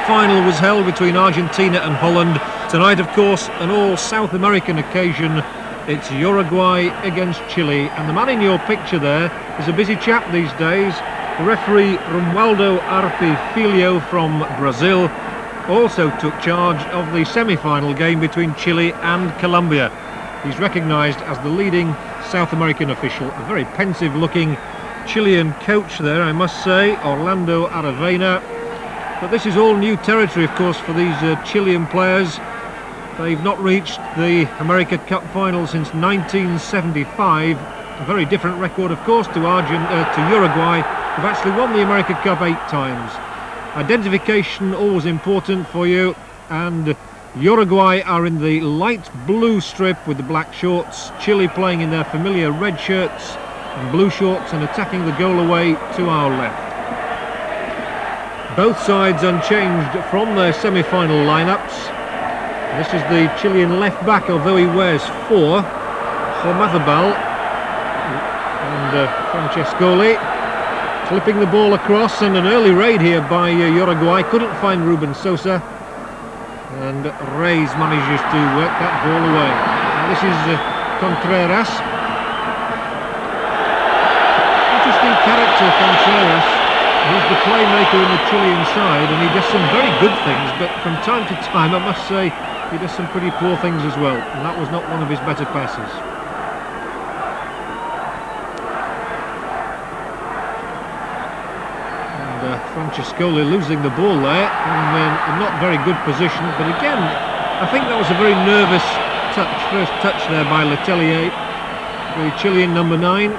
final was held between Argentina and Holland. Tonight, of course, an all-South American occasion. It's Uruguay against Chile, and the man in your picture there is a busy chap these days. The referee Romualdo Arppi Filho from Brazil also took charge of the semi-final game between Chile and Colombia. He's recognised as the leading South American official. A very pensive-looking Chilean coach there, I must say, Orlando Aravena. But this is all new territory, of course, for these Chilean players. They've not reached the America Cup final since 1975. A very different record, of course, to Uruguay, who've actually won the America Cup 8 times. Identification always important for you, and Uruguay are in the light blue strip with the black shorts. Chile playing in their familiar red shirts and blue shorts and attacking the goal away to our left. Both sides unchanged from their semi-final lineups. This is the Chilean left back, although he wears 4. Homathabal and Francescoli flipping the ball across, and an early raid here by Uruguay. Couldn't find Ruben Sosa, and Reis manages to work that ball away. Now this is Contreras. Interesting character, Contreras. He's the playmaker in the Chilean side, and he does some very good things, but from time to time, I must say, he does some pretty poor things as well, and that was not one of his better passes. And Francescoli losing the ball there, and in not very good position, but again, I think that was a very nervous touch, first touch there by Letelier, the Chilean number 9.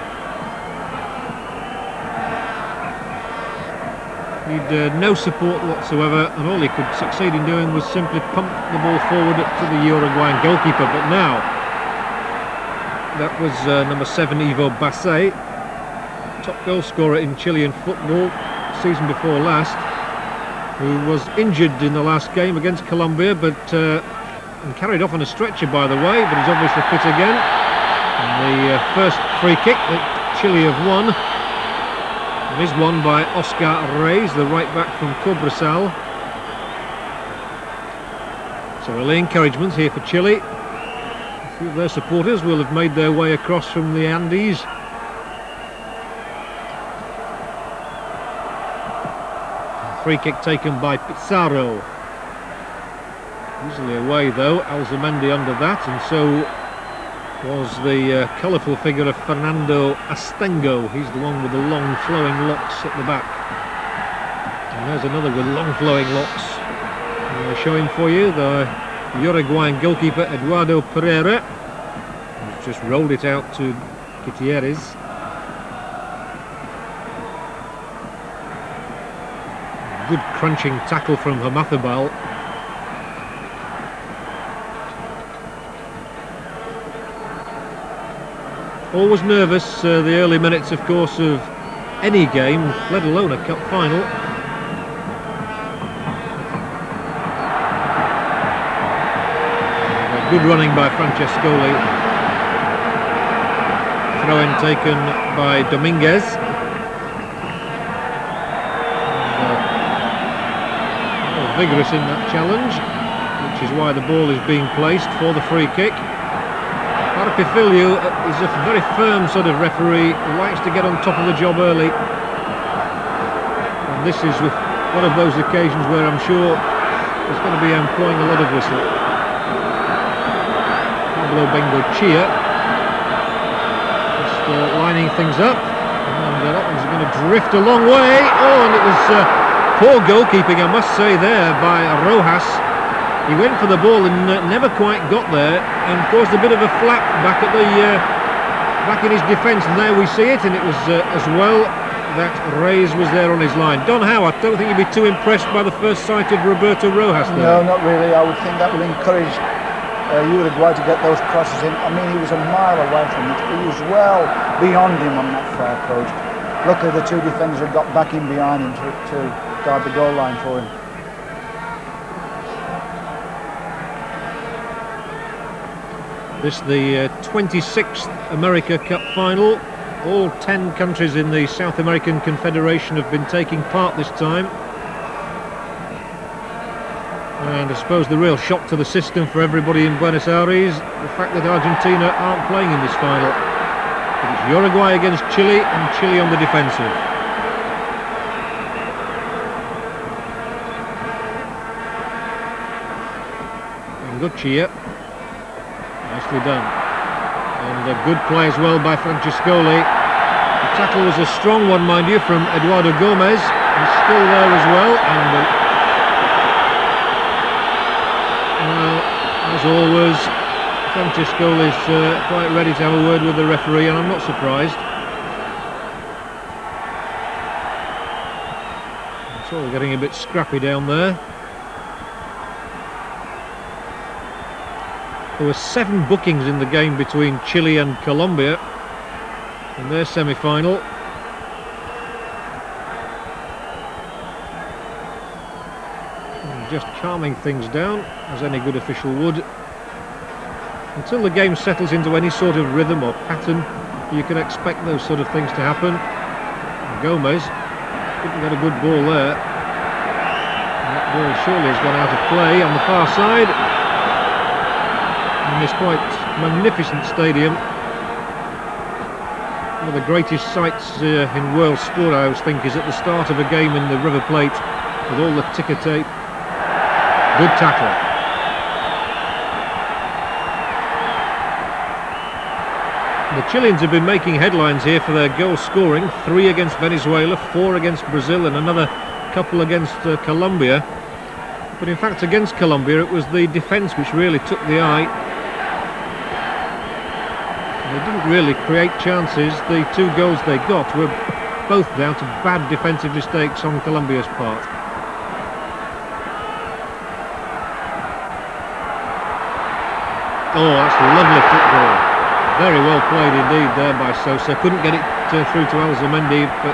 He'd no support whatsoever, and all he could succeed in doing was simply pump the ball forward to the Uruguayan goalkeeper. But now, that was number 7, Ivo Basset, top goal scorer in Chilean football, season before last, who was injured in the last game against Colombia, but and carried off on a stretcher, by the way, but he's obviously fit again. And the first free kick that Chile have won is won by Oscar Reis, the right back from Cobresal. So early encouragements here for Chile. A few of their supporters will have made their way across from the Andes. Free kick taken by Pizarro. Easily away though, Alzamendi under that, and so was the colourful figure of Fernando Astengo. He's the one with the long flowing locks at the back. And there's another with long flowing locks. Showing for you the Uruguayan goalkeeper Eduardo Pereira, who's just rolled it out to Gutierrez. Good crunching tackle from Homathabal. Always nervous, the early minutes, of course, of any game, let alone a cup final. Good running by Francescoli. Throw-in taken by Dominguez. Vigorous in that challenge, which is why the ball is being placed for the free kick. Arppi Filho is a very firm sort of referee who likes to get on top of the job early. And this is one of those occasions where I'm sure he's going to be employing a lot of whistle. Pablo Bengoechea just lining things up, and that one's going to drift a long way. Oh, and it was poor goalkeeping, I must say, there by Rojas. He went for the ball and never quite got there, and caused a bit of a flap back at back in his defence. And there we see it, and it was as well that Reis was there on his line. Don Howe, I don't think you'd be too impressed by the first sight of Roberto Rojas there. No, not really. I would think that will encourage Uruguay to get those crosses in. I mean, he was a mile away from it. He was well beyond him on that far post. Luckily, the two defenders had got back in behind him to guard the goal line for him. This the 26th America Cup final. All 10 countries in the South American Confederation have been taking part this time. And I suppose the real shock to the system for everybody in Buenos Aires, the fact that Argentina aren't playing in this final. But it's Uruguay against Chile, and Chile on the defensive. Bengoechea, nicely done. And a good play as well by Francescoli. The tackle was a strong one, mind you, from Eduardo Gomez. He's still there as well, and as always, Francescoli is quite ready to have a word with the referee, and I'm not surprised. It's all getting a bit scrappy down there. There were 7 bookings in the game between Chile and Colombia in their semi-final. Just calming things down, as any good official would. Until the game settles into any sort of rhythm or pattern, you can expect those sort of things to happen. And Gomez couldn't get a good ball there. And that ball surely has gone out of play on the far side. In this quite magnificent stadium. One of the greatest sights in world sport, I always think, is at the start of a game in the River Plate with all the ticker tape. Good tackle. The Chileans have been making headlines here for their goal scoring. 3 against Venezuela, 4 against Brazil, and another couple against Colombia. But in fact, against Colombia, it was the defence which really took the eye. They didn't really create chances. The 2 goals they got were both down to bad defensive mistakes on Colombia's part. Oh, that's lovely football. Very well played indeed there by Sosa. Couldn't get it through to Alzamendi, but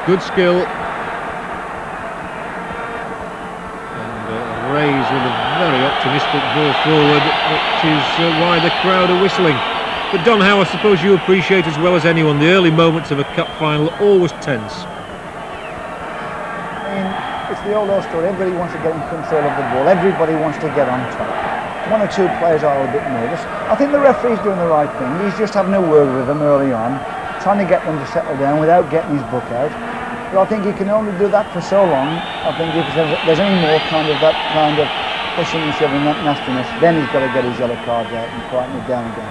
good skill. And Reyes with a very optimistic ball forward, which is why the crowd are whistling. But Don Howe, I suppose you appreciate as well as anyone the early moments of a cup final, always tense. I mean, it's the old story. Everybody wants to get in control of the ball. Everybody wants to get on top. 1 or 2 players are a bit nervous. I think the referee's doing the right thing. He's just having a word with them early on, trying to get them to settle down without getting his book out. But I think he can only do that for so long. I think if there's any more kind of pushing and shoving, that nastiness, then he's got to get his yellow cards out and quieten it down again.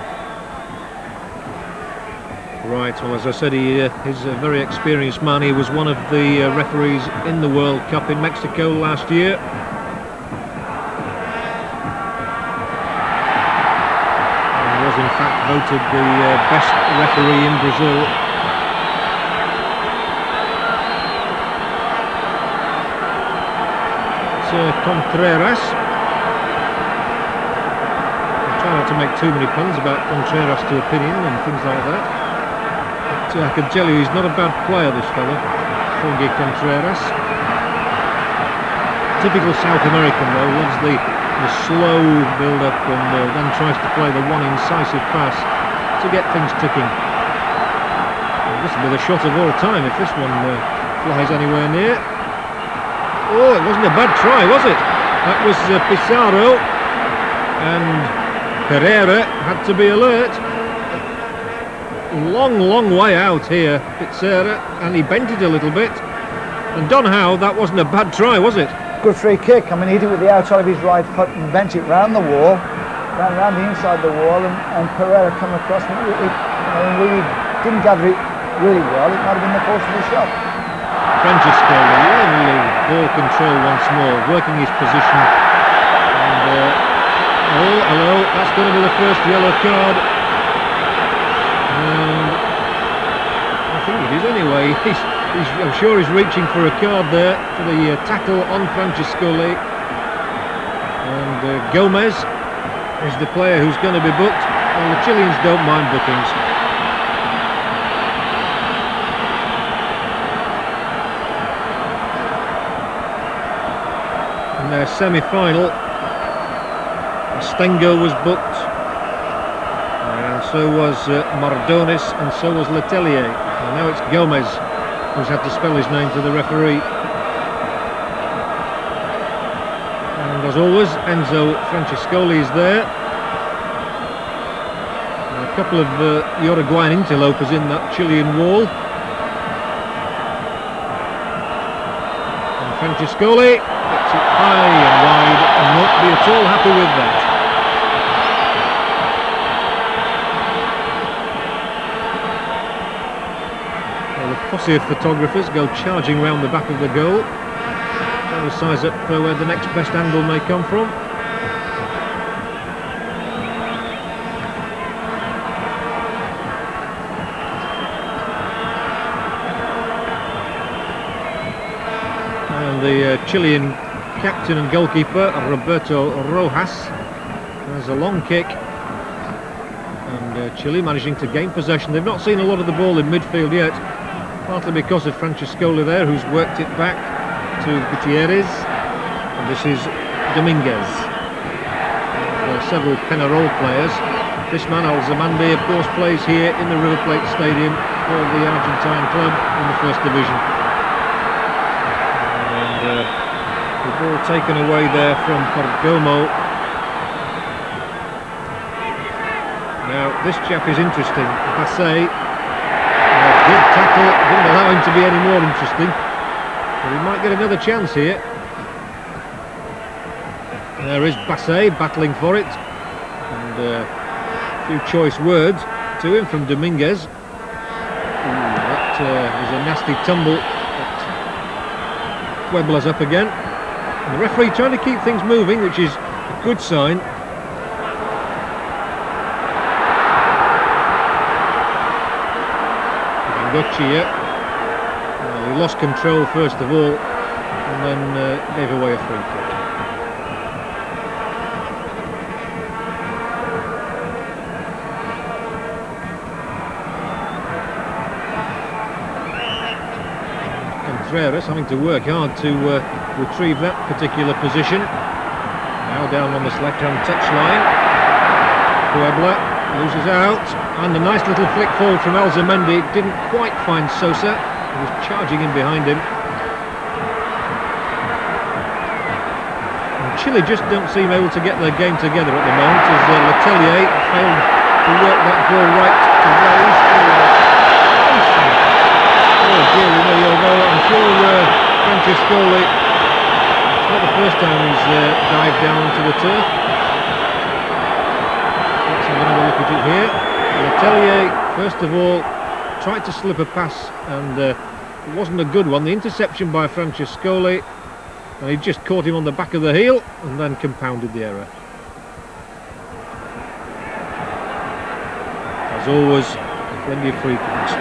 Right, well, as I said, he's a very experienced man. He was one of the referees in the World Cup in Mexico last year. In fact voted the best referee in Brazil. It's Contreras. I try not to make too many puns about Contreras to opinion and things like that. But I can tell you he's not a bad player, this fella, Jorge Contreras. Typical South American though, loves the slow build-up and then tries to play the one incisive pass to get things ticking. Well, this will be the shot of all time if this one flies anywhere near. Oh, it wasn't a bad try, was it? That was Pizarro, and Pereira had to be alert. Long way out here, Pizarro, and he bent it a little bit. And Don Howe, that wasn't a bad try, was it? Good free kick. I mean, he did it with the outside of his right foot and bent it round the wall, round the inside of the wall, and Pereira come across. We didn't gather it really well. It might have been the force of the shot. Francescoli, lovely ball control once more, working his position. And oh, hello, that's going to be the first yellow card. I think it is anyway. I'm sure he's reaching for a card there for the tackle on Francescoli. And Gomez is the player who's going to be booked. Well, the Chileans don't mind bookings. In their semi-final, Stengo was booked, and so was Mardones, and so was Letelier. And now it's Gomez who's had to spell his name to the referee. And as always, Enzo Francescoli is there. And a couple of Uruguayan interlopers in that Chilean wall. And Francescoli gets it high and wide and won't be at all happy with that. Well, the posse of photographers go charging round the back of the goal. Trying to size up where the next best angle may come from. And the Chilean captain and goalkeeper, Roberto Rojas, has a long kick. And Chile managing to gain possession. They've not seen a lot of the ball in midfield yet, partly because of Francescoli there, who's worked it back to Gutierrez, and this is Dominguez. There are several Penarol players. This man, Alzamendi, of course, plays here in the River Plate Stadium for the Argentine club in the First Division. And the ball taken away there from Perdomo. Now, this chap is interesting. Bassé, good tackle, didn't allow him to be any more interesting. But he might get another chance here. There is Bassé battling for it. And a few choice words to him from Dominguez. That is a nasty tumble. Puebla's up again. And the referee trying to keep things moving, which is a good sign. Bengoechea. He lost control first of all, and then gave away a free kick. Contreras having to work hard to retrieve that particular position. Now down on this left-hand touchline. Puebla loses out, and a nice little flick forward from Alzamendi. Didn't quite find Sosa. He was charging in behind him. And Chile just don't seem able to get their game together at the moment, as Letelier failed to work that ball right to Rose. Oh dear, we know your goal. I'm sure Francescoli, it's not the first time he's dived down onto the turf. Let's have another look at it here. Letelier, first of all, tried to slip a pass, and it wasn't a good one. The interception by Francescoli, and he just caught him on the back of the heel and then compounded the error. As always, plenty of free kicks.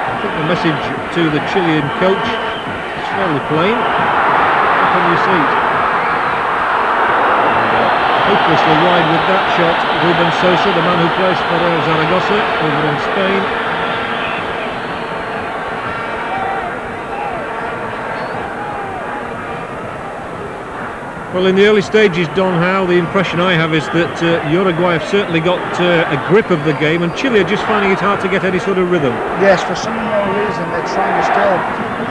I think the message to the Chilean coach is fairly plain. Up on your seat. Hopelessly wide with that shot, Ruben Sosa, the man who plays for Zaragoza over in Spain. Well, in the early stages, Don Howe, the impression I have is that Uruguay have certainly got a grip of the game, and Chile are just finding it hard to get any sort of rhythm. Yes, for some unknown reason they're trying to still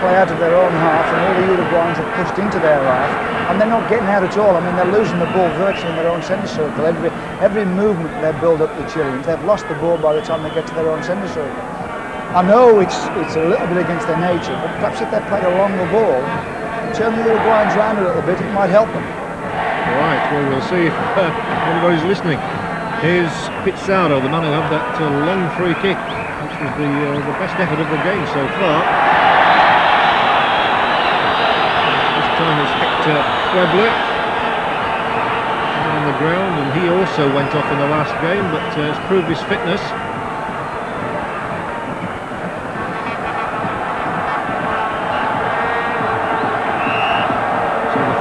play out of their own half, and all the Uruguayans have pushed into their half, and they're not getting out at all. I mean, they're losing the ball virtually in their own centre circle. Every movement they build up the Chileans, they've lost the ball by the time they get to their own centre circle. I know it's a little bit against their nature, but perhaps if they play along the ball, turn the Uruguayans round a little bit, it might help them. Right, well, we'll see if anybody's listening. Here's Pizarro, the man who had that long free kick, which was the best effort of the game so far. This time it's Hector Puebla on the ground, and he also went off in the last game, but has proved his fitness.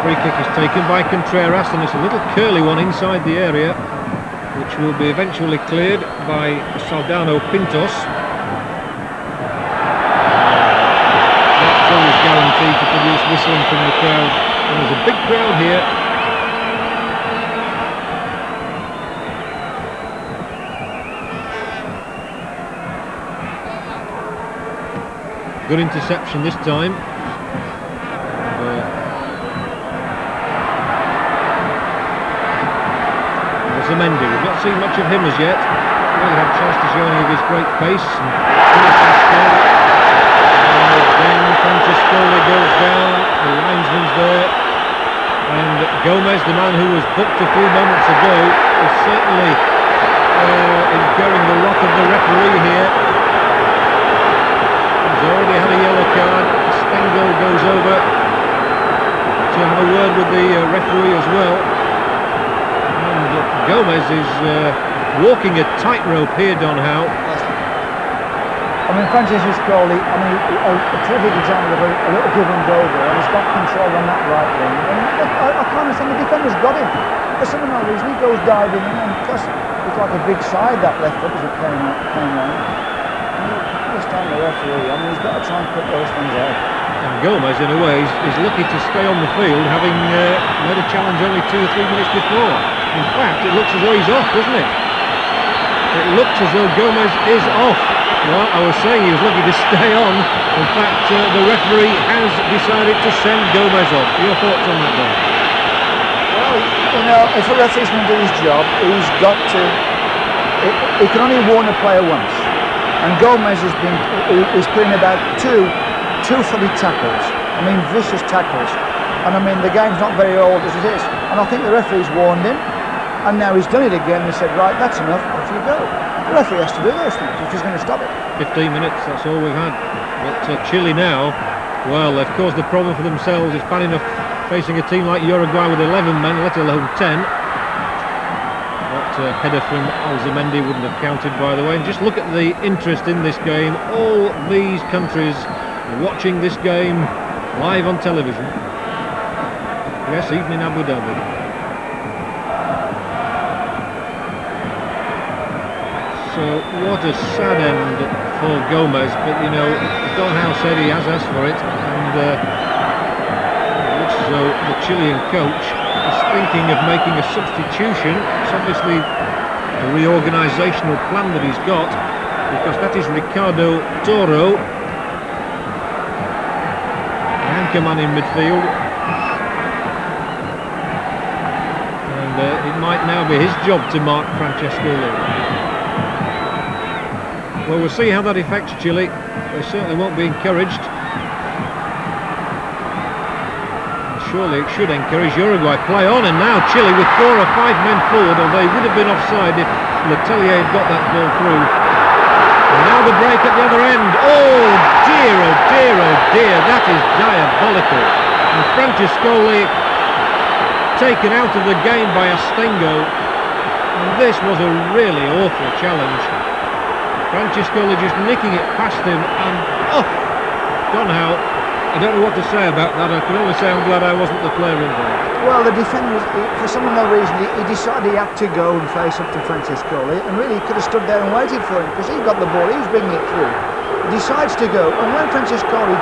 Free kick is taken by Contreras, and it's a little curly one inside the area, which will be eventually cleared by Saldanha Pintos. That's always guaranteed to produce whistling from the crowd, and there's a big crowd here. Good interception this time. Alzamendi. We've not seen much of him as yet. Really had a chance to show any of his great pace. And then Francescoli goes down, the linesman's there. And Gomez, the man who was booked a few moments ago, is certainly incurring the wrath of the referee here. He's already had a yellow card. Stengo goes over to have a word with the referee as well. And Gomez is walking a tightrope here, Don Howe. I mean, Francescoli, I mean, a terrific example of a little give and go there, and he's got control on that right wing. And I can't understand, the defender's got him. For some unknown reason, he goes diving in, and plus, it's like a big side, that left foot as it came round. This time the referee, I mean, he's got to try and put those things out. And Gomez, in a way, is lucky to stay on the field, having made a challenge only 2 or 3 minutes before. In fact, it looks as though he's off, doesn't it? It looks as though Gomez is off. Well, I was saying he was lucky to stay on. In fact, the referee has decided to send Gomez off. Your thoughts on that, then? Well, you know, if a referee's going to do his job, he's got to... He can only warn a player once. And Gomez he's putting about two fully tackles. I mean, vicious tackles. And I mean, the game's not very old as it is. And I think the referee's warned him. And now he's done it again. He said, right, that's enough, off you go. The referee has to do those things if he's going to stop it. 15 minutes, that's all we've had. But Chile now, well, they've caused the problem for themselves. It's bad enough facing a team like Uruguay with 11 men, let alone 10. That header from Alzamendi wouldn't have counted, by the way. And just look at the interest in this game. All these countries watching this game live on television. Yes, even in Abu Dhabi. So what a sad end for Gomez, but you know, Don Howe said he has asked for it, and it looks as though the Chilean coach is thinking of making a substitution. It's obviously a reorganisational plan that he's got, because that is Ricardo Toro, anchor man in midfield, and it might now be his job to mark Francescoli. Well, we'll see how that affects Chile. They certainly won't be encouraged. Surely it should encourage Uruguay. Play on, and now Chile with 4 or 5 men forward, or they would have been offside if Letelier had got that ball through. And now the break at the other end. Oh dear, oh dear, oh dear. That is diabolical. And Francescoli taken out of the game by Stengo. And this was a really awful challenge. Francescoli just nicking it past him, and Don Howe, I don't know what to say about that. I can only say I'm glad I wasn't the player involved. Well, the defender, for some unknown reason, he decided he had to go and face up to Francescoli, and really he could have stood there and waited for him, because he got the ball, he was bringing it through. He decides to go, and when Francescoli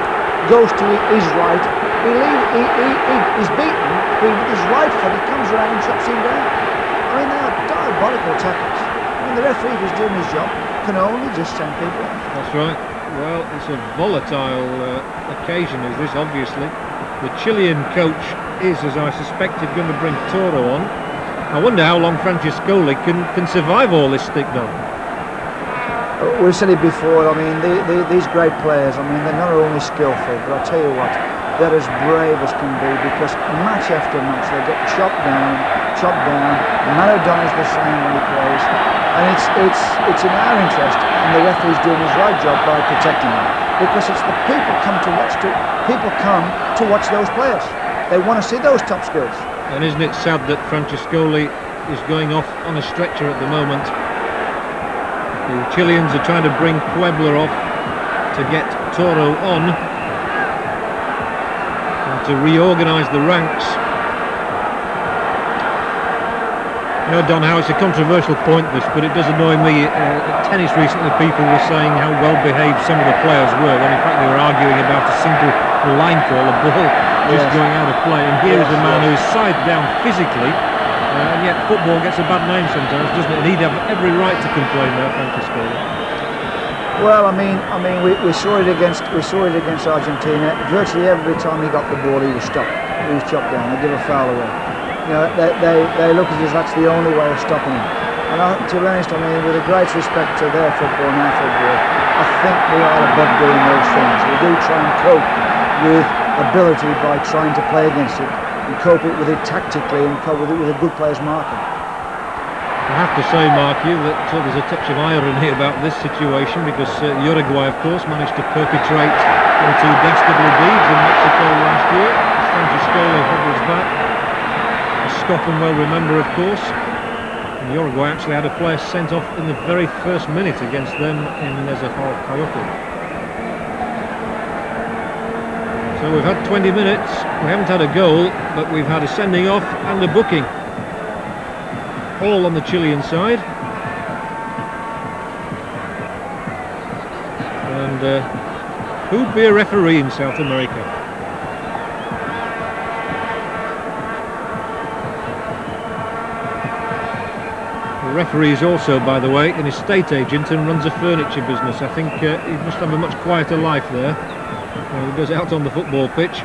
goes to his right, he's beaten, but with his right foot he comes around and chops him down. I mean, they are diabolical tackles. I mean, the referee who's doing his job can only just send people off. That's right. Well, it's a volatile occasion, is this, obviously. The Chilean coach is, as I suspected, going to bring Toro on. I wonder how long Francescoli can survive all this stick down. We've said it before, I mean, these great players, I mean, they're not only skillful, but I'll tell you what, they're as brave as can be, because match after match they get chopped down. Maradona's the same when he plays, and it's in our interest, and the referee's doing his right job by protecting them, because it's the people come to watch those players. They want to see those top skills. And isn't it sad that Francescoli is going off on a stretcher at the moment? The Chileans are trying to bring Puebla off to get Toro on and to reorganise the ranks. You know, Don Howe, it's a controversial point this, but it does annoy me. At tennis recently, people were saying how well behaved some of the players were, when in fact they were arguing about a simple line call, a ball just going out of play. And here is a man who is side down physically, and yet football gets a bad name sometimes, doesn't it? And he'd have every right to complain there, Francescoli. Well, I mean, we saw it against Argentina. Virtually every time he got the ball, he was stopped. He was chopped down. They give a foul away. they look as if that's the only way of stopping him. And to be honest, I mean, with a great respect to their football and our football, I think we are above doing those things. We do try and cope with ability by trying to play against it and cope it with it tactically and cope with it with a good player's marking. I have to say, Mark, that there's a touch of irony about this situation because Uruguay, of course, managed to perpetrate one or two dastardly deeds in Mexico last year. Francescoli hobbles back. A Scotland well remember, of course. And Uruguay actually had a player sent off in the very first minute against them in Nezahal Coyote. So we've had 20 minutes, we haven't had a goal, but we've had a sending off and a booking. All on the Chilean side. And who'd be a referee in South America? The referee is also, by the way, an estate agent and runs a furniture business. I think he must have a much quieter life there. He goes out on the football pitch.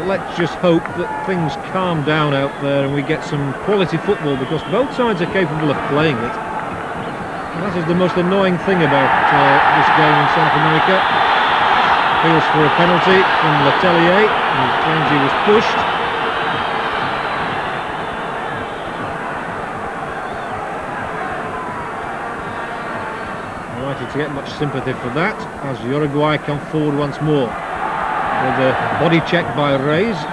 Let's just hope that things calm down out there and we get some quality football, because both sides are capable of playing it. And that is the most annoying thing about this game in South America. Appeals for a penalty from Letelier, who claims he was pushed. Unlikely to get much sympathy for that, as Uruguay come forward once more. With a body check by Reis, which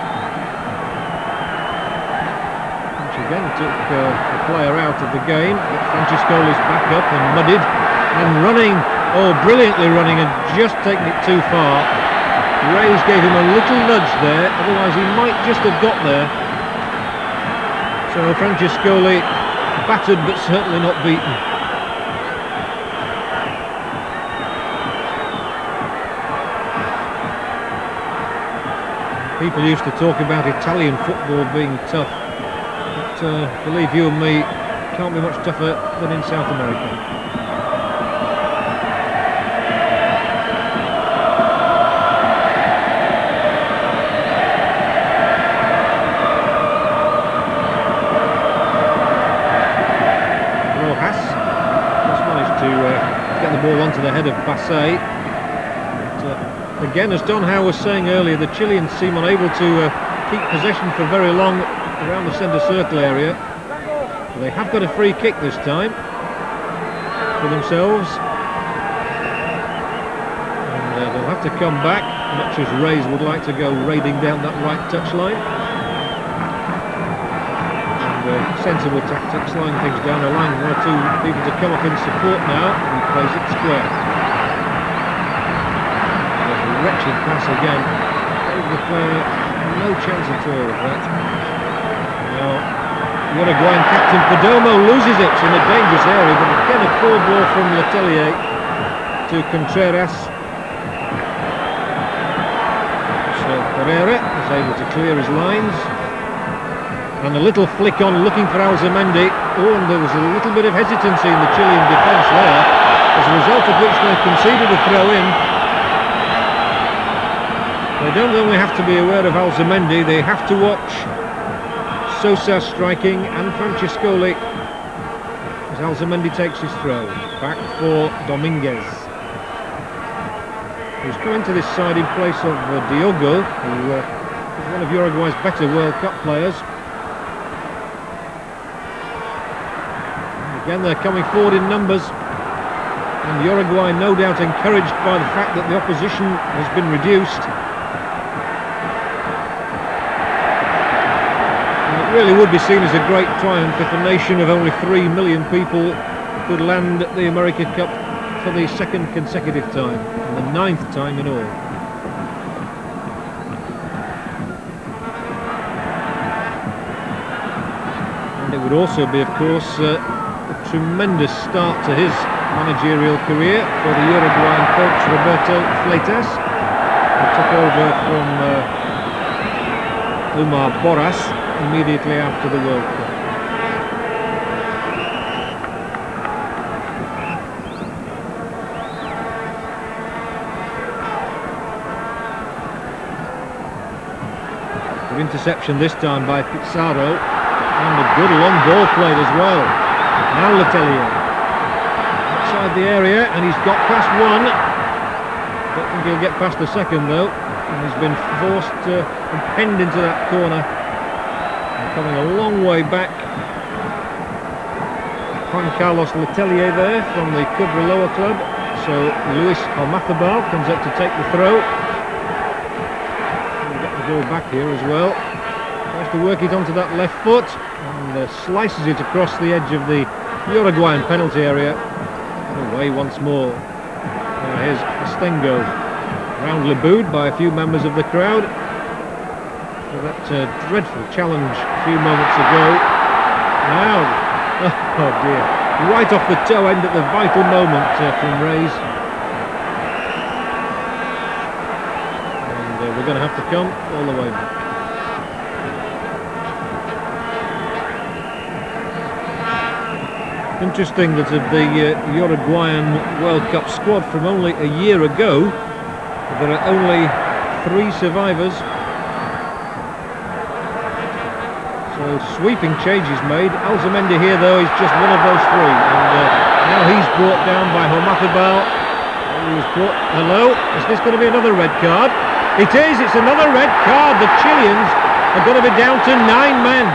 again took the player out of the game. But Francescoli is back up and muddied and running, brilliantly running, and just taking it too far. Reis gave him a little nudge there, otherwise he might just have got there. So Francescoli battered but certainly not beaten. People used to talk about Italian football being tough, but believe you and me, it can't be much tougher than in South America. Rojas just managed to get the ball onto the head of Basset. Again, as Don Howe was saying earlier, the Chileans seem unable to keep possession for very long around the centre circle area. But they have got a free kick this time for themselves. And they'll have to come back, much as Reis would like to go raiding down that right touchline. And sensible tactics, slowing things down, allowing one or two people to come up in support now, and he plays it square. Wretched pass again, gave the player no chance at all of that. Now Uruguayan captain Perdomo loses it in a dangerous area, but again a poor ball from Letelier to Contreras. So Pereira is able to clear his lines, and a little flick on looking for Alzamendi. And there was a little bit of hesitancy in the Chilean defence there, as a result of which they conceded a throw in. They don't only have to be aware of Alzamendi, they have to watch Sosa striking and Francescoli as Alzamendi takes his throw. Back for Dominguez, who's coming to this side in place of Diogo, who is one of Uruguay's better World Cup players. And again, they're coming forward in numbers, and Uruguay no doubt encouraged by the fact that the opposition has been reduced. It really would be seen as a great triumph if a nation of only 3 million people could land at the America Cup for the second consecutive time, and the 9th time in all. And it would also be, of course, a tremendous start to his managerial career for the Uruguayan coach Roberto Fleitas, who took over from Omar Borras immediately after the World Cup. Good interception this time by Pizarro, and a good long ball played as well. Now Letelier outside the area, and he's got past one. Don't think he'll get past the second though, and he's been forced and penned into that corner. And coming a long way back, Juan Carlos Letelier there from the Cobreloa club. So Luis Almazabal comes up to take the throw. We'll get the ball back here as well. Tries to work it onto that left foot and slices it across the edge of the Uruguayan penalty area. Away once more. Now here's Astengo, roundly booed by a few members of the crowd for that dreadful challenge a few moments ago. Now, oh dear, right off the toe end at the vital moment from Reyes. And we're going to have to come all the way back. Interesting that of the Uruguayan World Cup squad from only a year ago, there are only 3 survivors. So sweeping changes made. Alzamendi here though is just one of those 3, and now he's brought down by Almazabal. Hello, is this going to be another red card? It is, it's another red card. The Chileans are going to be down to 9 men.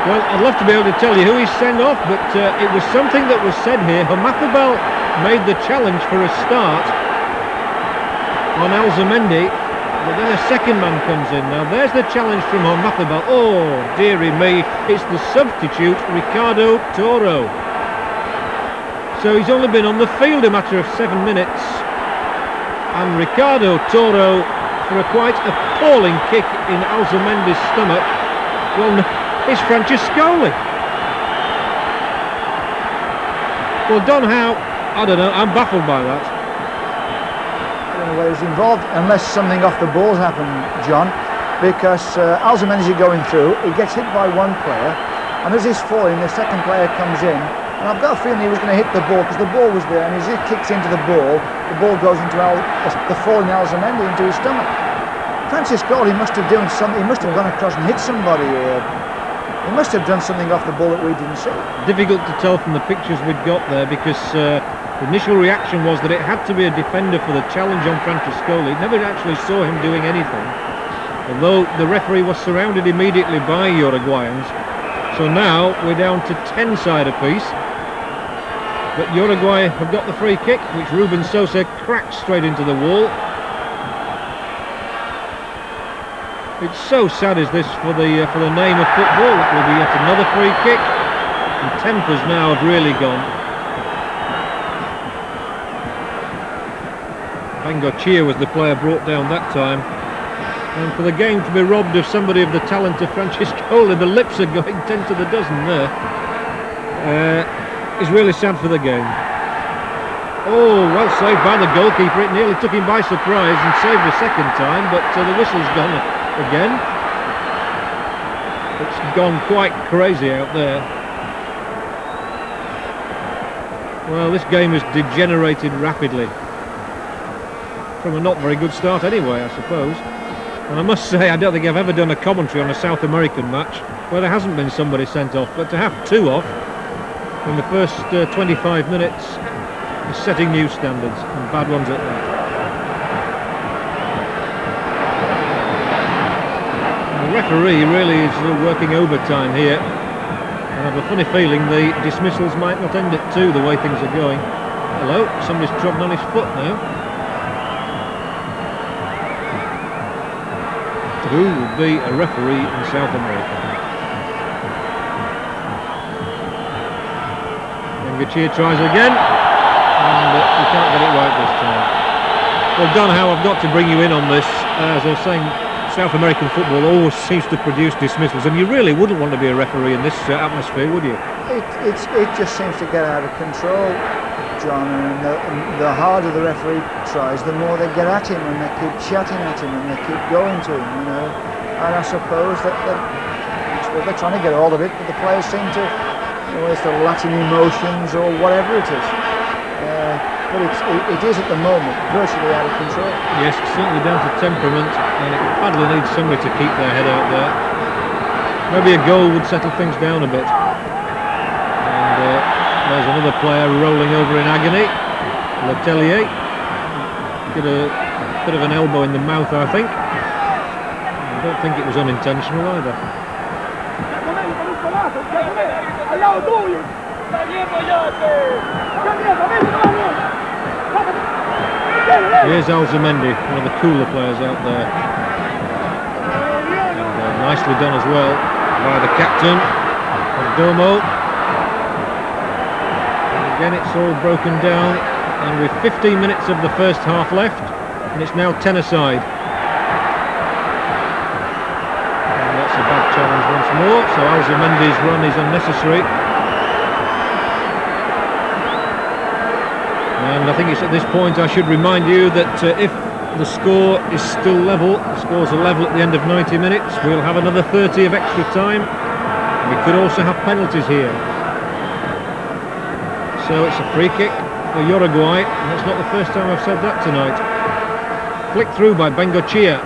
Well, I'd love to be able to tell you who he's sent off, but it was something that was said here. Almazabal made the challenge for a start on Alzamendi, but then a second man comes in. Now there's the challenge from Almazabal. Oh, dearie me, it's the substitute, Ricardo Toro. So he's only been on the field a matter of 7 minutes, and Ricardo Toro, for a quite appalling kick in Alzamendi's stomach, well, it's Francescoli. Well, done how? I don't know, I'm baffled by that. I don't know whether he's involved, unless something off the ball's happened, John, because Alzamendi going through, he gets hit by one player, and as he's falling, the second player comes in, and I've got a feeling he was going to hit the ball, because the ball was there, and as he kicks into the ball goes into the falling Alzamendi into his stomach. Francescoli must have done something, he must have gone across and hit somebody, or he must have done something off the ball that we didn't see. Difficult to tell from the pictures we'd got there, because the initial reaction was that it had to be a defender for the challenge on Francescoli. Never actually saw him doing anything, although the referee was surrounded immediately by Uruguayans. So now we're down to 10 side apiece, but Uruguay have got the free kick, which Ruben Sosa cracked straight into the wall. It's so sad, is this, for the name of football. That will be yet another free kick, and tempers now have really gone. Bengoechea was the player brought down that time, and for the game to be robbed of somebody of the talent of Francescoli, the lips are going 10 to the dozen there, is really sad for the game. Oh, well saved by the goalkeeper. It nearly took him by surprise and saved the second time, but the whistle's gone again. It's gone quite crazy out there. Well, this game has degenerated rapidly from a not very good start anyway, I suppose. And I must say, I don't think I've ever done a commentary on a South American match where there hasn't been somebody sent off, but to have 2 off in the first 25 minutes is setting new standards, and bad ones at that. The referee really is working overtime here, and I have a funny feeling the dismissals might not end at 2 the way things are going. Hello, somebody's trodden on his foot now. Who will be a referee in South America? Bengoechea tries again, and he can't get it right this time. Well done, How. I've got to bring you in on this. As I was saying, South American football always seems to produce dismissals, and you really wouldn't want to be a referee in this atmosphere, would you? It just seems to get out of control, John, and the harder the referee tries, the more they get at him, and they keep chatting at him, and they keep going to him, you know. And I suppose they're trying to get hold of it, but the players seem to, you know, it's the Latin emotions or whatever it is. but it is at the moment virtually out of control. Yes, it's certainly down to temperament, and it badly needs somebody to keep their head out there. Maybe a goal would settle things down a bit. And there's another player rolling over in agony. Letelier. Get a bit of an elbow in the mouth, I think. I don't think it was unintentional either. Here's Alzamendi, one of the cooler players out there. And, nicely done as well by the captain, Perdomo. And again, it's all broken down, and with 15 minutes of the first half left, and it's now 10 aside. And that's a bad challenge once more, so Alzamendi's run is unnecessary. And I think it's at this point I should remind you that if the score is still level, the scores are level at the end of 90 minutes, we'll have another 30 of extra time. We could also have penalties here. So it's a free kick for Uruguay, and that's not the first time I've said that tonight. Flicked through by Bengoechea.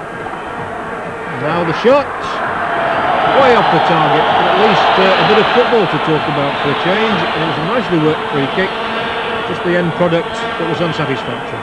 Now the shot, way off the target, but at least a bit of football to talk about for a change. It was a nicely worked free kick, just the end product that was unsatisfactory.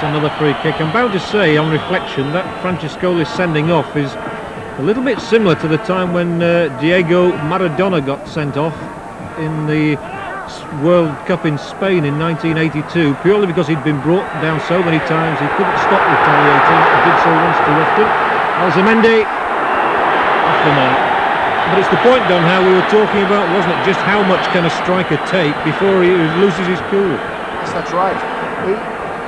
Another free kick. I'm bound to say, on reflection, that Francescoli sending off is a little bit similar to the time when Diego Maradona got sent off in the World Cup in Spain in 1982, purely because he'd been brought down so many times he couldn't stop retaliating. He did so once too often. Alzamendi off the mark. But it's the point, Don, how we were talking about, wasn't it? Just how much can a striker take before he loses his cool? Yes, that's right.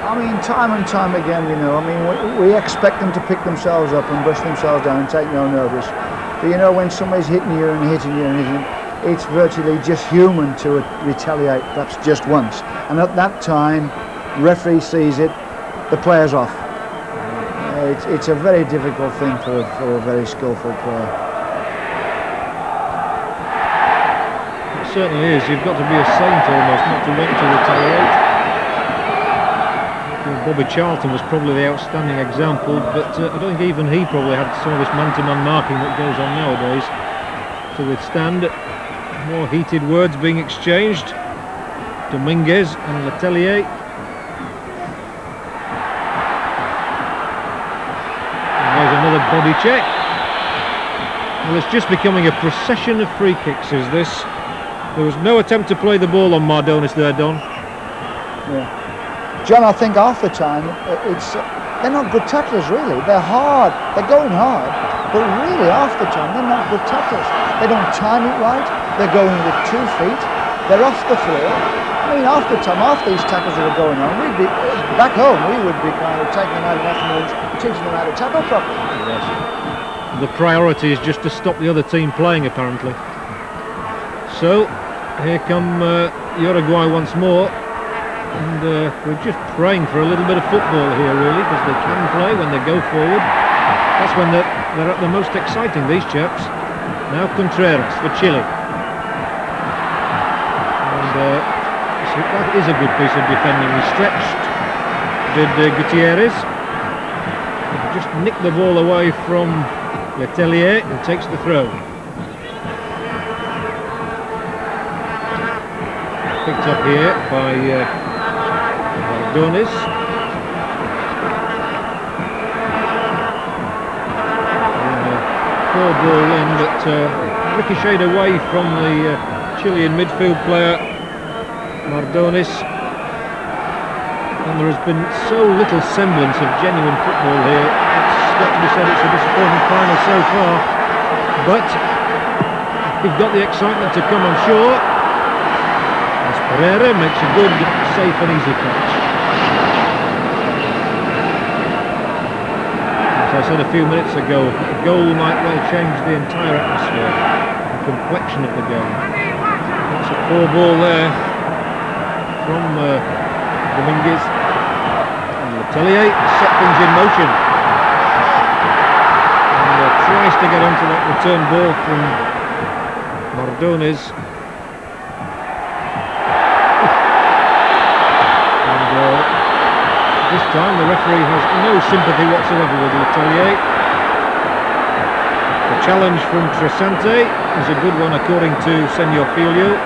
I mean, time and time again, you know, I mean, we expect them to pick themselves up and brush themselves down and take no notice. But you know, when somebody's hitting you and hitting you and hitting, it's virtually just human to retaliate, perhaps just once. And at that time, referee sees it, the player's off. It's a very difficult thing for a very skillful player. It certainly is. You've got to be a saint almost not to want to retaliate. Bobby Charlton was probably the outstanding example, but I don't think even he probably had some of this man-to-man marking that goes on nowadays to withstand. More heated words being exchanged. Dominguez and Letelier. And there's another body check. Well, it's just becoming a procession of free kicks, is this? There was no attempt to play the ball on Mardonis there, Don. Yeah. John, I think half the time they're not good tacklers really. They're hard, they're going hard, but really half the time they're not good tacklers. They don't time it right, they're going with 2 feet, they're off the floor. I mean, half the time, half these tackles that are going on, we'd be, back home, we would be kind of taking them out of afternoons, teaching them how to tackle properly. Yes. The priority is just to stop the other team playing, apparently. So, here come Uruguay once more. And we're just praying for a little bit of football here, really, because they can play when they go forward. That's when they're at the most exciting, these chaps. Now Contreras for Chile. And so that is a good piece of defending. He stretched, did Gutierrez. Just nicked the ball away from Letelier and takes the throw. Picked up here by Donis. Poor ball in, but ricocheted away from the Chilean midfield player Mardonis. And there has been so little semblance of genuine football here. It's got to be said it's a disappointing final so far. But we've got the excitement to come, I'm sure. As Pereira makes a good, safe and easy catch. As I said a few minutes ago, a goal might well change the entire atmosphere, the complexion of the game. That's a poor ball there from Dominguez. And Letelier set things in motion. And tries to get onto that return ball from Mardones. This time the referee has no sympathy whatsoever with Letelier. The challenge from Trasante is a good one according to Senor Filho.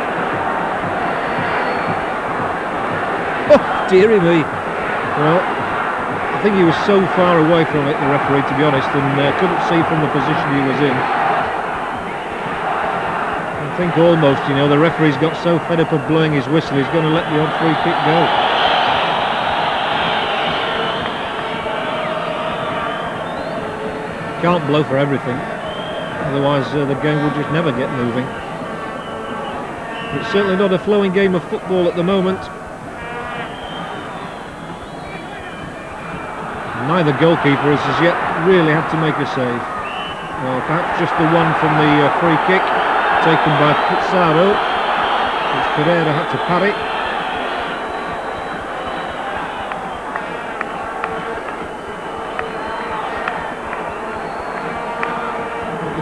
Oh, dearie me. Well, I think he was so far away from it, the referee, to be honest, and couldn't see from the position he was in. I think almost, you know, the referee's got so fed up of blowing his whistle, he's going to let the odd free kick go. Can't blow for everything, otherwise the game will just never get moving. It's certainly not a flowing game of football at the moment. Neither goalkeeper has as yet really had to make a save. Well, perhaps just the one from the free kick taken by Pizarro, which Pereira had to parry.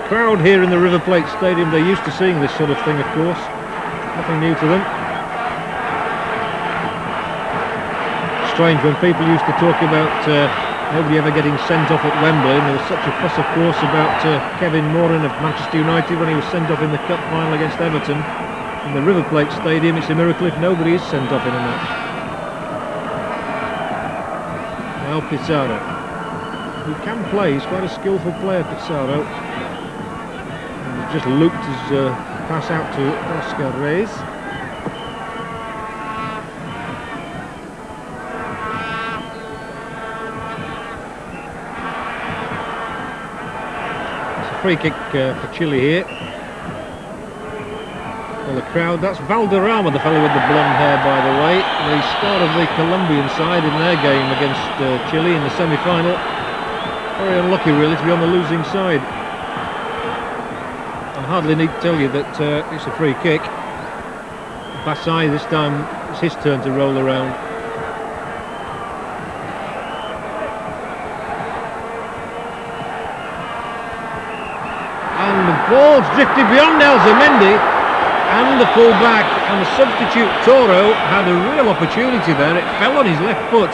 Crowd here in the River Plate Stadium, they're used to seeing this sort of thing, of course. Nothing new to them. Strange when people used to talk about nobody ever getting sent off at Wembley, and there was such a fuss, of course, about Kevin Moran of Manchester United when he was sent off in the cup final against Everton. In the River Plate Stadium, it's a miracle if nobody is sent off in a match. Now Pizarro, who can play, he's quite a skillful player, Pizarro. Just looped his pass out to Oscar Reyes. It's a free kick for Chile here. Well, the crowd, that's Valderrama, the fellow with the blonde hair, by the way, the star of the Colombian side in their game against Chile in the semi-final. Very unlucky really to be on the losing side. I hardly need to tell you that it's a free kick. Basai, this time it's his turn to roll around. And the ball's drifted beyond Alzamendi, and the full-back and the substitute Toro had a real opportunity there. It fell on his left foot,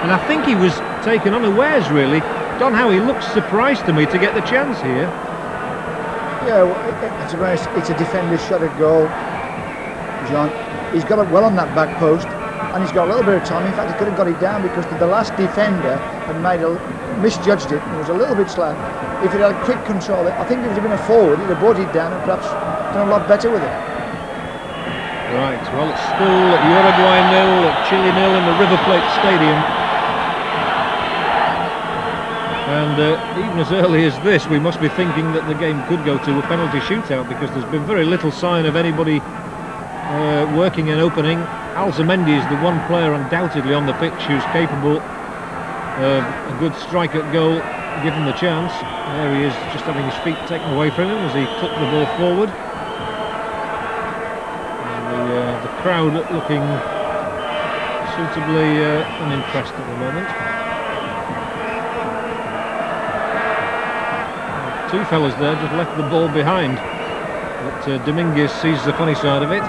and I think he was taken unawares really. Don Howie looks surprised to me to get the chance here. Yeah, it's a defender's shot at goal, John. He's got it well on that back post, and he's got a little bit of time. In fact, he could have got it down because the last defender had misjudged it. It was a little bit slack. If he had quick control, I think if it had been a forward, he'd have brought it down and perhaps done a lot better with it. Right, well, it's still Uruguay 0, Chile 0 in the River Plate Stadium. And even as early as this, we must be thinking that the game could go to a penalty shootout, because there's been very little sign of anybody working an opening. Alzamendi is the one player undoubtedly on the pitch who's capable of a good strike at goal, given the chance. There he is, just having his feet taken away from him as he clipped the ball forward. And the crowd looking suitably unimpressed at the moment. Two fellas there just left the ball behind, but Dominguez sees the funny side of it.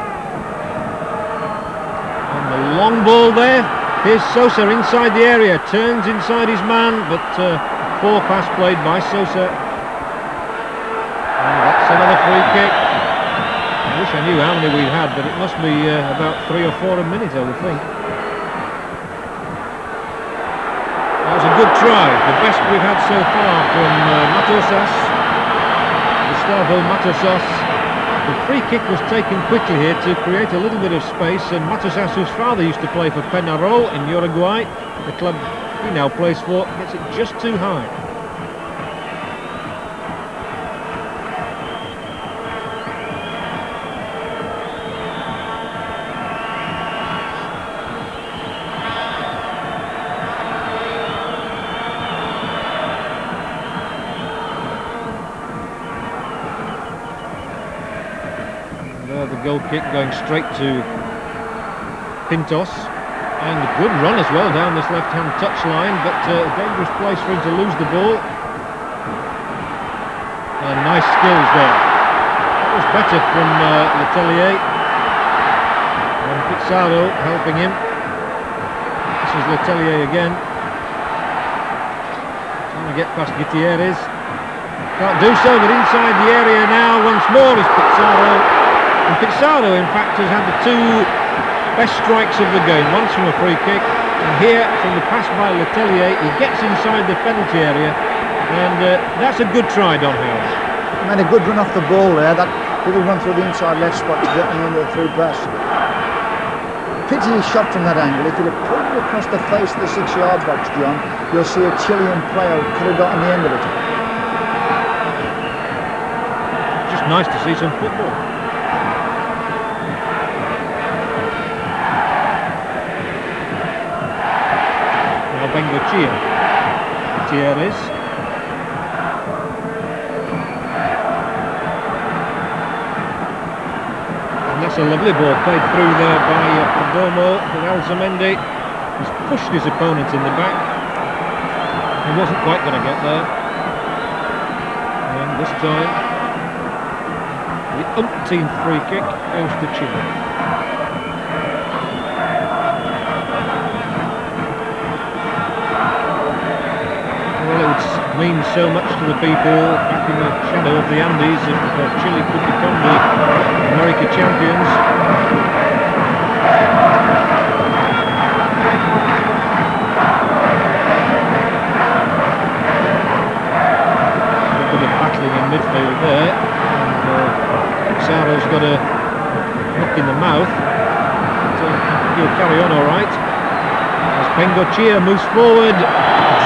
And the long ball there, here's Sosa inside the area, turns inside his man, but poor pass played by Sosa. And that's another free kick. I wish I knew how many we've had, but it must be about 3 or 4 a minute, I would think. That was a good try, the best we've had so far from Matosas. Gustavo Matosas. The free kick was taken quickly here to create a little bit of space, and Matosas, whose father used to play for Peñarol in Uruguay, the club he now plays for, gets it just too high. the goal kick going straight to Pintos. And a good run as well down this left-hand touchline, but a dangerous place for him to lose the ball. And nice skills there. That was better from Letelier. And Pizarro helping him. This is Letelier again. Trying to get past Gutierrez. Can't do so, but inside the area now once more is Pizarro. And Pizarro, in fact, has had the two best strikes of the game, once from a free kick, and here from the pass by Letelier. He gets inside the penalty area, and that's a good try, Don House. Made a good run off the ball there. That little run through the inside left spot to get him under the through pass. Pity he shot from that angle. If he'd have pulled it across the face of the 6-yard box, John, you'll see a Chilean player could have gotten the end of it. Just nice to see some football. Bengoechea, Gutierrez, and that's a lovely ball played through there by Perdomo, but Alzamendi has pushed his opponent in the back. He wasn't quite going to get there, and this time the umpteenth free kick goes to Chile. Means so much to the people back in the shadow of the Andes if Chile could become the America champions. A bit of battling in midfield there, and Pizarro's got a knock in the mouth, but I think he'll carry on alright. As Bengoechea moves forward,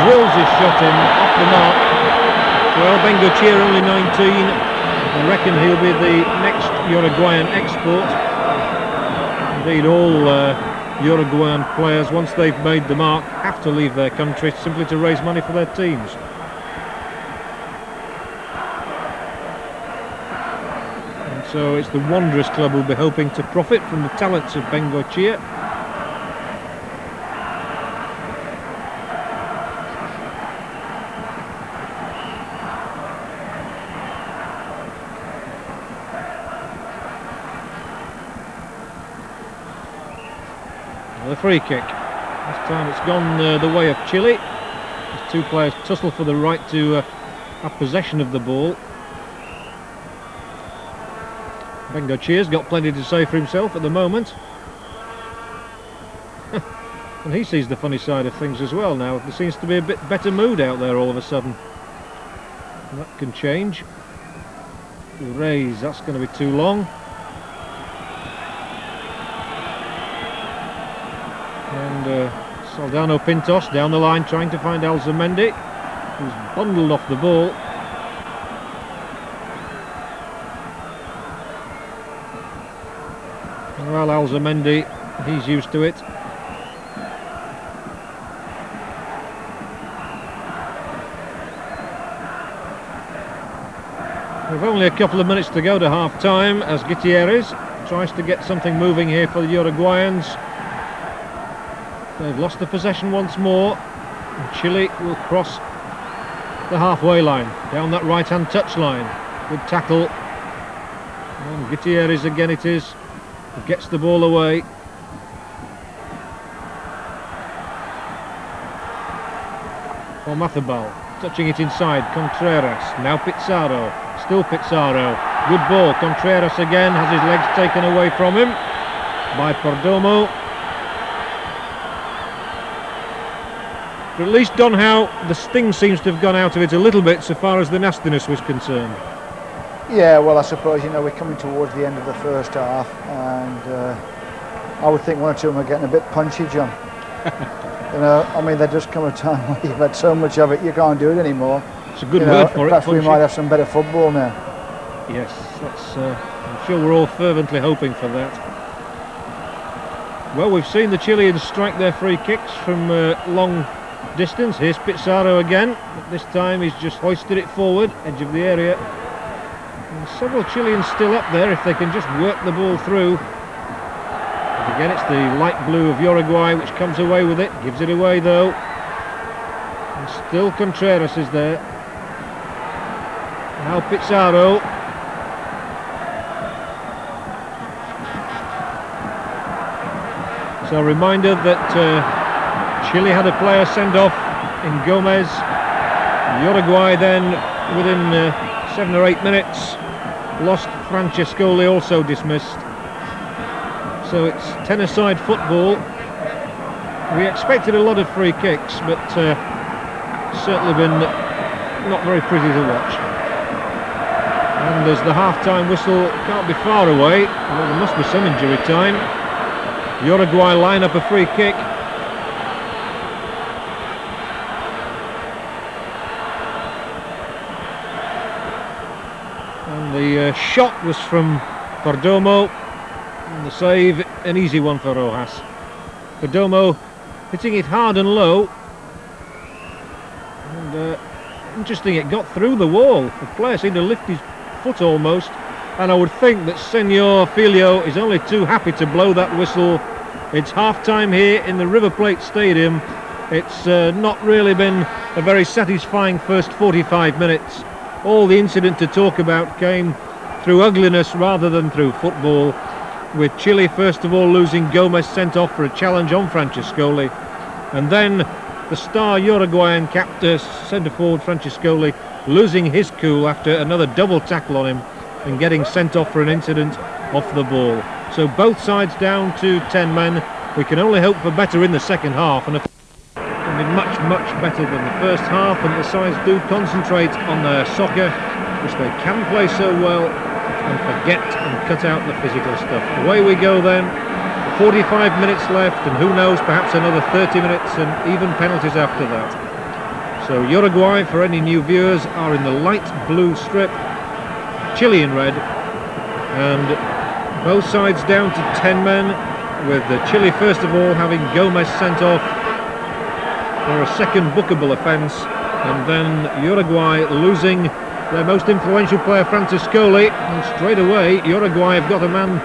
drills his shot in off the mark. Well, Bengoechea only 19. I reckon he'll be the next Uruguayan export. Indeed, all Uruguayan players, once they've made the mark, have to leave their country simply to raise money for their teams. And so it's the Wanderers club who'll be hoping to profit from the talents of Bengoechea. The free kick. This time it's gone the way of Chile. As two players tussle for the right to have possession of the ball. Bengoechea's got plenty to say for himself at the moment. And he sees the funny side of things as well now. There seems to be a bit better mood out there all of a sudden. And that can change. Raise, that's going to be too long. And Saldanha Pintos down the line trying to find Alzamendi, who's bundled off the ball. Well, Alzamendi, he's used to it. We've only a couple of minutes to go to half-time as Gutierrez tries to get something moving here for the Uruguayans. They've lost the possession once more, and Chile will cross the halfway line, down that right-hand touchline. Good tackle. And Gutierrez again it is, who gets the ball away. For Mathabal, touching it inside, Contreras, now Pizarro, still Pizarro. Good ball, Contreras again, has his legs taken away from him by Perdomo. But at least Don Howe, the sting seems to have gone out of it a little bit so far as the nastiness was concerned. Yeah, well, I suppose, you know, we're coming towards the end of the first half, and I would think one or two of them are getting a bit punchy, John. You know, I mean, there does come a time when you've had so much of it, you can't do it anymore. It's a good word for it. Perhaps we might have some better football now. Yes, that's. I'm sure we're all fervently hoping for that. Well, we've seen the Chileans strike their free kicks from long distance. Here's Pizarro again, but this time he's just hoisted it forward, edge of the area. And several Chileans still up there if they can just work the ball through. And again, it's the light blue of Uruguay which comes away with it, gives it away though. And still Contreras is there. Now Pizarro. So a reminder that Chile had a player sent off in Gomez. Uruguay then, within 7 or 8 minutes, lost Francescoli, also dismissed. So it's 10-a-side football. We expected a lot of free kicks, but certainly been not very pretty to watch. And as the half-time whistle can't be far away, well, there must be some injury time. Uruguay line up a free kick. And the shot was from Perdomo. And the save, an easy one for Rojas. Perdomo hitting it hard and low. And interesting, it got through the wall. The player seemed to lift his foot almost. And I would think that Senor Filho is only too happy to blow that whistle. It's half-time here in the River Plate Stadium. It's not really been a very satisfying first 45 minutes. All the incident to talk about came through ugliness rather than through football, with Chile first of all losing Gomez sent off for a challenge on Francescoli, and then the star Uruguayan captain, centre-forward Francescoli, losing his cool after another double tackle on him and getting sent off for an incident off the ball. So both sides down to 10 men. We can only hope for better in the second half, and much better than the first half, and the sides do concentrate on their soccer, which they can play so well, and forget and cut out the physical stuff. Away we go then, 45 minutes left, and who knows, perhaps another 30 minutes and even penalties after that. So Uruguay, for any new viewers, are in the light blue strip, Chile in red, and both sides down to 10 men, with Chile first of all having Gomez sent off for a second bookable offence, and then Uruguay losing their most influential player Francescoli, and straight away Uruguay have got a man,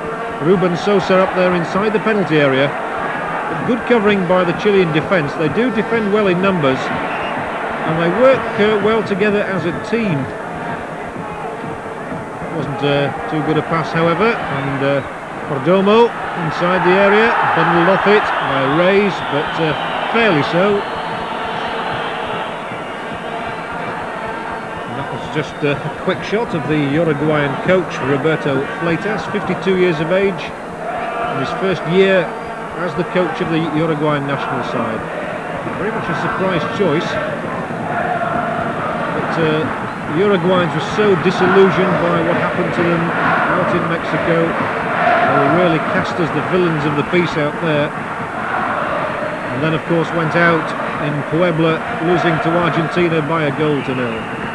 Ruben Sosa, up there inside the penalty area. But good covering by the Chilean defence. They do defend well in numbers, and they work well together as a team. Wasn't too good a pass, however, and Perdomo inside the area, bundled off it by Reyes, but fairly so. Just a quick shot of the Uruguayan coach Roberto Fleitas, 52 years of age, in his first year as the coach of the Uruguayan national side. Very much a surprise choice, but the Uruguayans were so disillusioned by what happened to them out in Mexico. They were really cast as the villains of the piece out there, and then of course went out in Puebla losing to Argentina by a 1-0.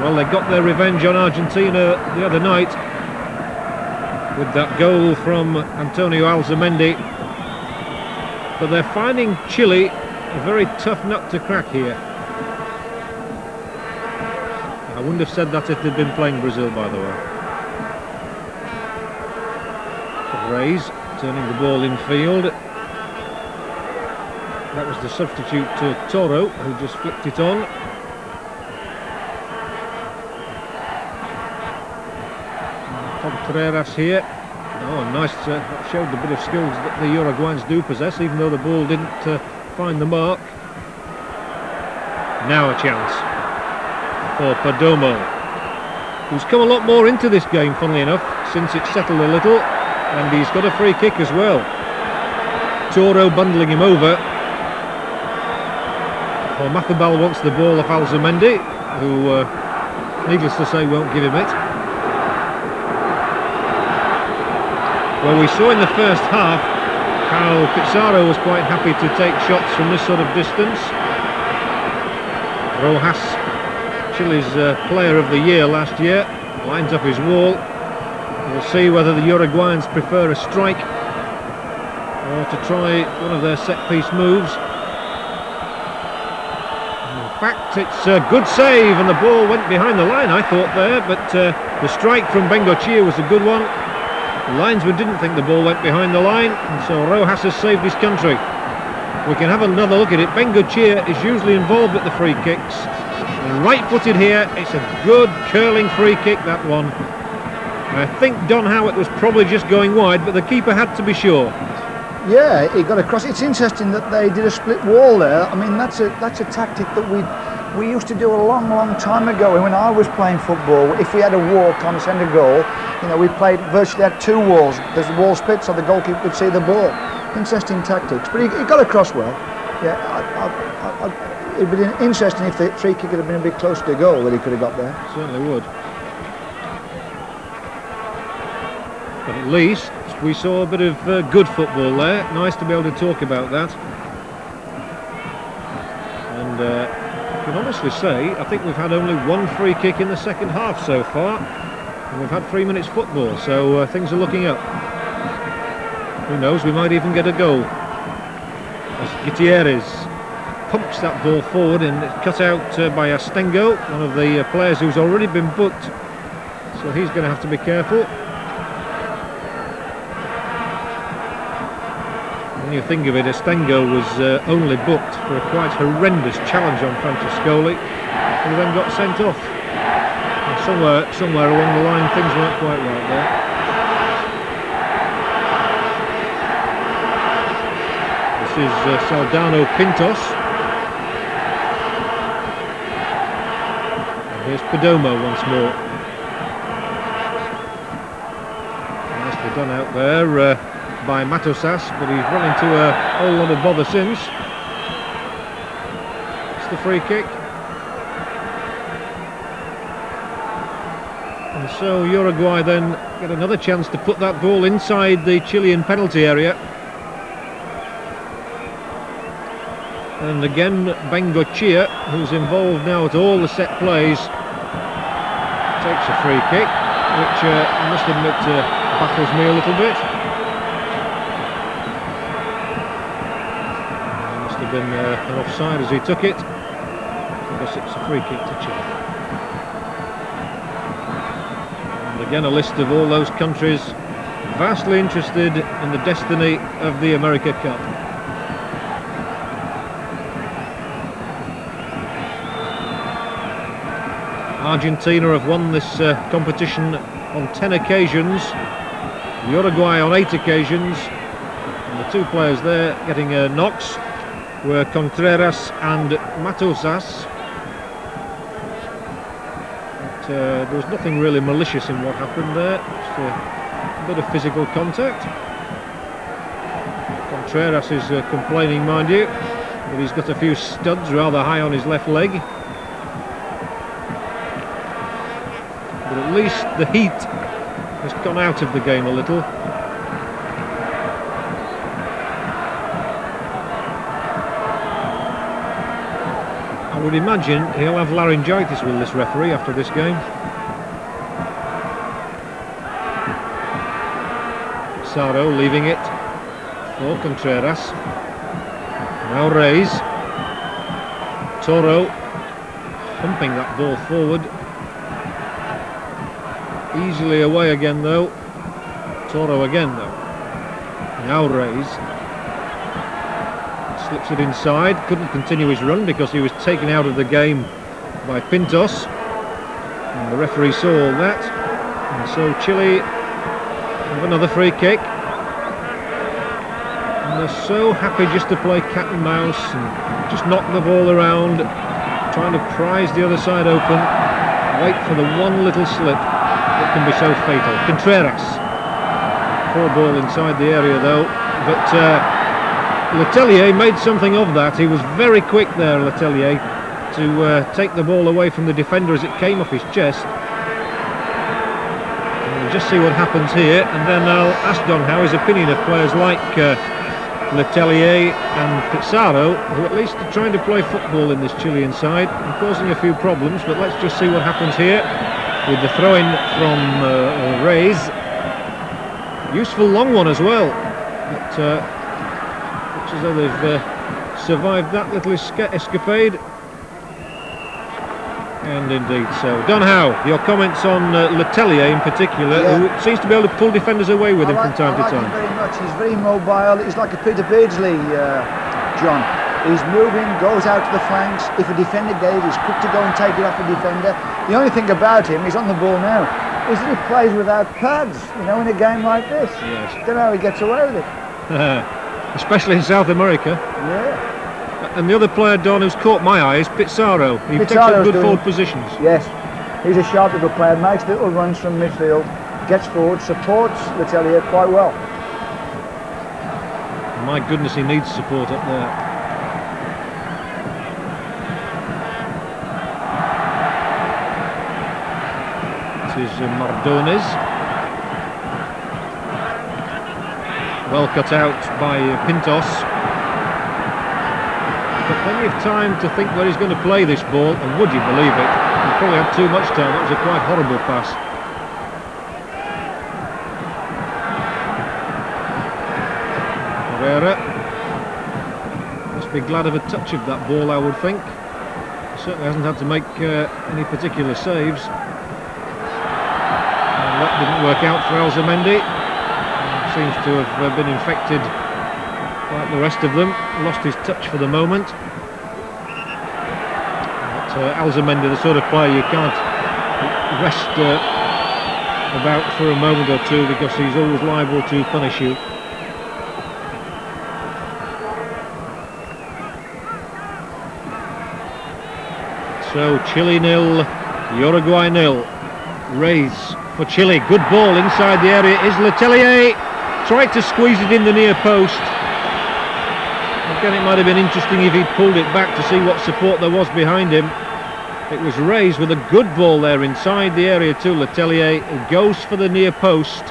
Well, they got their revenge on Argentina the other night with that goal from Antonio Alzamendi, but they're finding Chile a very tough nut to crack here. I wouldn't have said that if they'd been playing Brazil, by the way. Reyes turning the ball in field. That was the substitute to Toro, who just flicked it on. Contreras here. Oh, nice. Showed the bit of skills that the Uruguayans do possess, even though the ball didn't find the mark. Now a chance for Perdomo, who's come a lot more into this game, funnily enough, since it's settled a little, and he's got a free kick as well. Toro bundling him over. Mathabal wants the ball off Alzamendi, who, needless to say, won't give him it. Well, we saw in the first half how Pizarro was quite happy to take shots from this sort of distance. Rojas, Chile's player of the year last year, lines up his wall. We'll see whether the Uruguayans prefer a strike or to try one of their set-piece moves. fact, it's a good save, and the ball went behind the line, I thought there, but the strike from Bengoechea was a good one. The linesman didn't think the ball went behind the line, and so Rojas has saved his country. We can have another look at it. Bengoechea is usually involved at the free kicks. And right-footed here, it's a good curling free kick, that one. I think Don Howard was probably just going wide, but the keeper had to be sure. Yeah, he got across. It's interesting that they did a split wall there. I mean, that's a tactic that we used to do a long time ago. When I was playing football, if we had a wall on the centre goal, you know, we played virtually had two walls. There's a wall split so the goalkeeper could see the ball. Interesting tactics, but he got across well. Yeah, it'd been interesting if the free kick had been a bit closer to goal that he could have got there. Certainly would. But at least we saw a bit of good football there. Nice to be able to talk about that. And I can honestly say, I think we've had only one free kick in the second half so far. And we've had 3 minutes football, so things are looking up. Who knows, we might even get a goal. As Gutierrez pumps that ball forward and it's cut out by Astengo, one of the players who's already been booked. So he's going to have to be careful. When you think of it, Astengo was only booked for a quite horrendous challenge on Francescoli, who then got sent off. And somewhere along the line things weren't quite right there. This is Saldanha Pintos. And here's Perdomo once more. Nicely done out there by Matosas, but he's run into a whole lot of bother since. It's the free kick. And so Uruguay then get another chance to put that ball inside the Chilean penalty area. And again, Bengoechea, who's involved now at all the set plays, takes a free kick, which I must admit baffles me a little bit. Must have been an offside as he took it. I guess it's a free kick to Chile. And again, a list of all those countries vastly interested in the destiny of the America Cup. Argentina have won this competition on 10 occasions, Uruguay on 8 occasions, and the two players there getting knocks were Contreras and Matosas. But, there was nothing really malicious in what happened there, just a bit of physical contact. Contreras is complaining, mind you, but he's got a few studs rather high on his left leg. But at least the heat has gone out of the game a little. I would imagine he'll have laryngitis with this referee after this game. Saro leaving it for Contreras. Now Reis. Toro pumping that ball forward. Easily away again though. Toro again though. Now Reis. Slips it inside. Couldn't continue his run because he was taken out of the game by Pintos. And the referee saw all that. And so Chile have another free kick. And they're so happy just to play cat and mouse and just knock the ball around, trying to prise the other side open. Wait for the one little slip that can be so fatal. Contreras. Poor ball inside the area though, but Letelier made something of that. He was very quick there, Letelier, to take the ball away from the defender as it came off his chest. And we'll just see what happens here, and then I'll ask Don Howe his opinion of players like Letelier and Pizarro, who at least are trying to play football in this Chilean side and causing a few problems. But let's just see what happens here with the throw-in from Reis. Useful long one as well. But, looks as though they've survived that little escapade. And indeed so. Don Howe, your comments on Letelier in particular, who seems to be able to pull defenders away with him from time to time. Him very much. He's very mobile. He's like a Peter Beardsley, John. He's moving, goes out to the flanks. If a defender gave, he's quick to go and take it off a defender. The only thing about him, he's on the ball now, is that he plays without pads, you know, in a game like this. Yes. Don't know how he gets away with it. Especially in South America. Yeah. And the other player, Don, who's caught my eye is Pizarro. He takes up good forward positions. Yes, he's a sharp little player, makes little runs from midfield, gets forward, supports Letelier quite well. My goodness, he needs support up there. This is Mardones. Well cut out by Pintos. Got plenty of time to think where he's going to play this ball, and would you believe it, he probably had too much time. That was a quite horrible pass. Pereira must be glad of a touch of that ball, I would think. He certainly hasn't had to make any particular saves. And that didn't work out for Alzamendi. Seems to have been infected like the rest of them. Lost his touch for the moment. But Alzamendi, the sort of player you can't rest about for a moment or two, because he's always liable to punish you. So Chile 0, Uruguay 0. Raise for Chile. Good ball inside the area is Letelier. Tried to squeeze it in the near post. Again, it might have been interesting if he'd pulled it back to see what support there was behind him. It was Reyes with a good ball there inside the area to Letelier, who goes for the near post.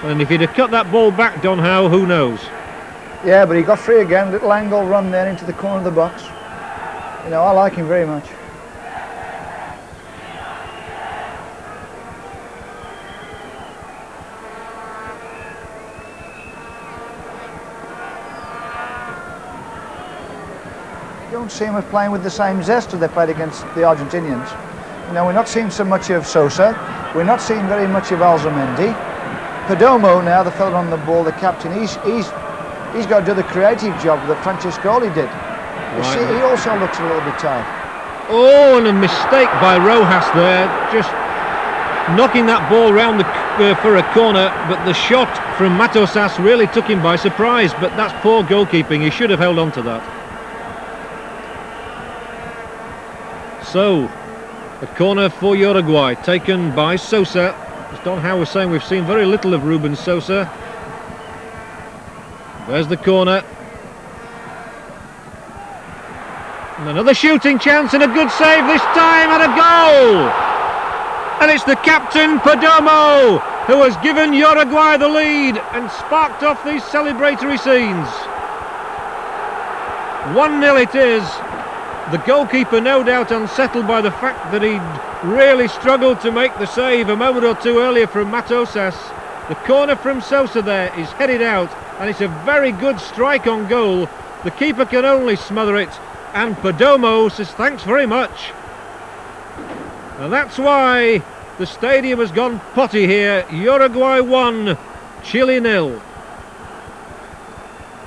And if he'd have cut that ball back, Don Howe, who knows? Yeah, but he got free again. Little angle run there into the corner of the box. You know, I like him very much. Don't see him playing with the same zest as they played against the Argentinians. You know, we're not seeing so much of Sosa. We're not seeing very much of Alzamendi. Perdomo now, the fellow on the ball, the captain, he's got to do the creative job that Francescoli did. You see, he also looks a little bit tired. Oh, and a mistake by Rojas there, just knocking that ball round for a corner, but the shot from Matosas really took him by surprise. But that's poor goalkeeping. He should have held on to that. So, a corner for Uruguay, taken by Sosa. As Don Howe was saying, we've seen very little of Ruben Sosa. There's the corner. And another shooting chance and a good save this time, and a goal! And it's the captain, Perdomo, who has given Uruguay the lead and sparked off these celebratory scenes. 1-0 it is. The goalkeeper no doubt unsettled by the fact that he'd really struggled to make the save a moment or two earlier from Matosas. The corner from Sosa there is headed out, and it's a very good strike on goal. The keeper can only smother it, and Perdomo says thanks very much. And that's why the stadium has gone potty here. Uruguay 1, Chile 0.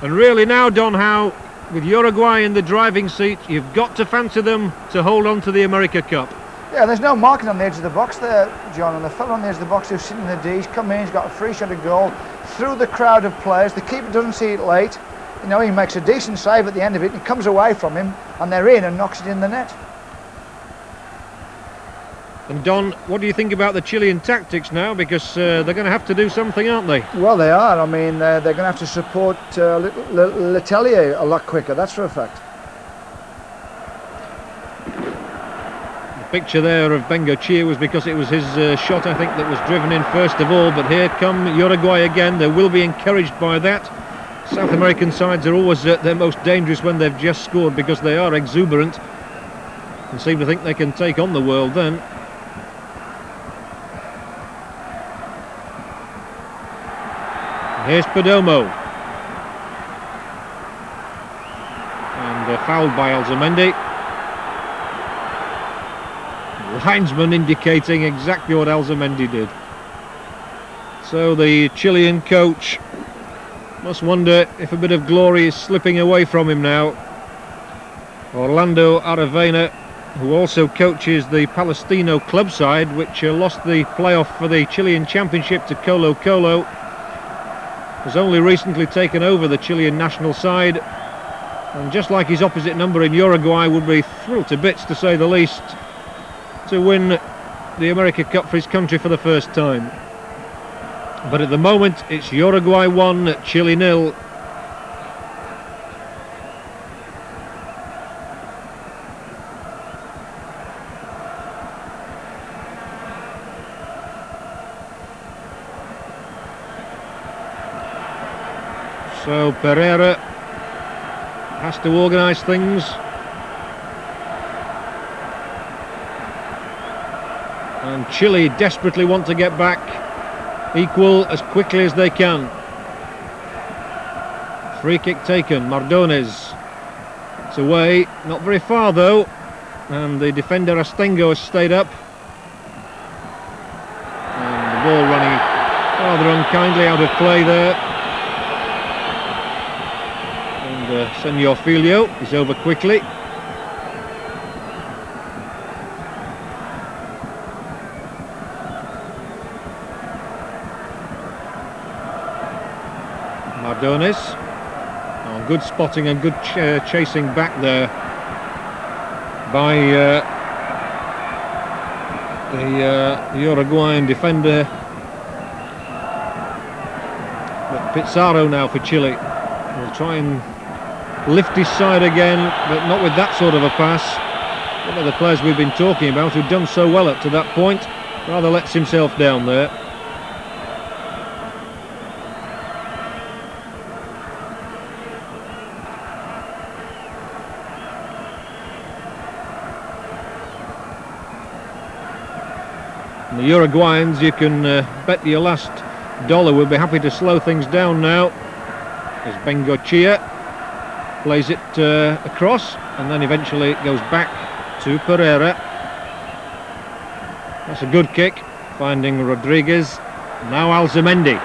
And really now, Don Howe, with Uruguay in the driving seat, you've got to fancy them to hold on to the America Cup. Yeah, there's no marking on the edge of the box there, John, and the fellow on the edge of the box who's sitting in the D, he's come in, he's got a free shot of goal through the crowd of players. The keeper doesn't see it late. You know, he makes a decent save at the end of it, and it comes away from him, and they're in and knocks it in the net. And Don, what do you think about the Chilean tactics now? Because they're going to have to do something, aren't they? Well, they are. I mean, they're going to have to support Letelier a lot quicker, that's for a fact. The picture there of Bengoechea was because it was his shot, I think, that was driven in first of all. But here come Uruguay again. They will be encouraged by that. South American sides are always at their most dangerous when they've just scored, because they are exuberant and seem to think they can take on the world then. Here's Perdomo. And fouled by Alzamendi. linesman indicating exactly what Alzamendi did. So the Chilean coach must wonder if a bit of glory is slipping away from him now. Orlando Aravena, who also coaches the Palestino club side, which lost the playoff for the Chilean Championship to Colo Colo, has only recently taken over the Chilean national side, and just like his opposite number in Uruguay, would be thrilled to bits, to say the least, to win the America Cup for his country for the first time. But at the moment it's Uruguay 1, Chile 0. So Pereira has to organise things. And Chile desperately want to get back equal as quickly as they can. Free kick taken, Mardones. It's away, not very far though. And the defender Astengo has stayed up. And the ball running rather unkindly out of play there. Senor Filho is over quickly. Mardones. Oh, good spotting and good chasing back there by the Uruguayan defender. But Pizarro now for Chile. Will try and lift his side again, but not with that sort of a pass. One of the players we've been talking about who'd done so well up to that point rather lets himself down there. And the Uruguayans, you can bet your last dollar, will be happy to slow things down now. As Bengoechea plays it across, and then eventually it goes back to Pereira. That's a good kick, finding Rodriguez. Now Alzamendi.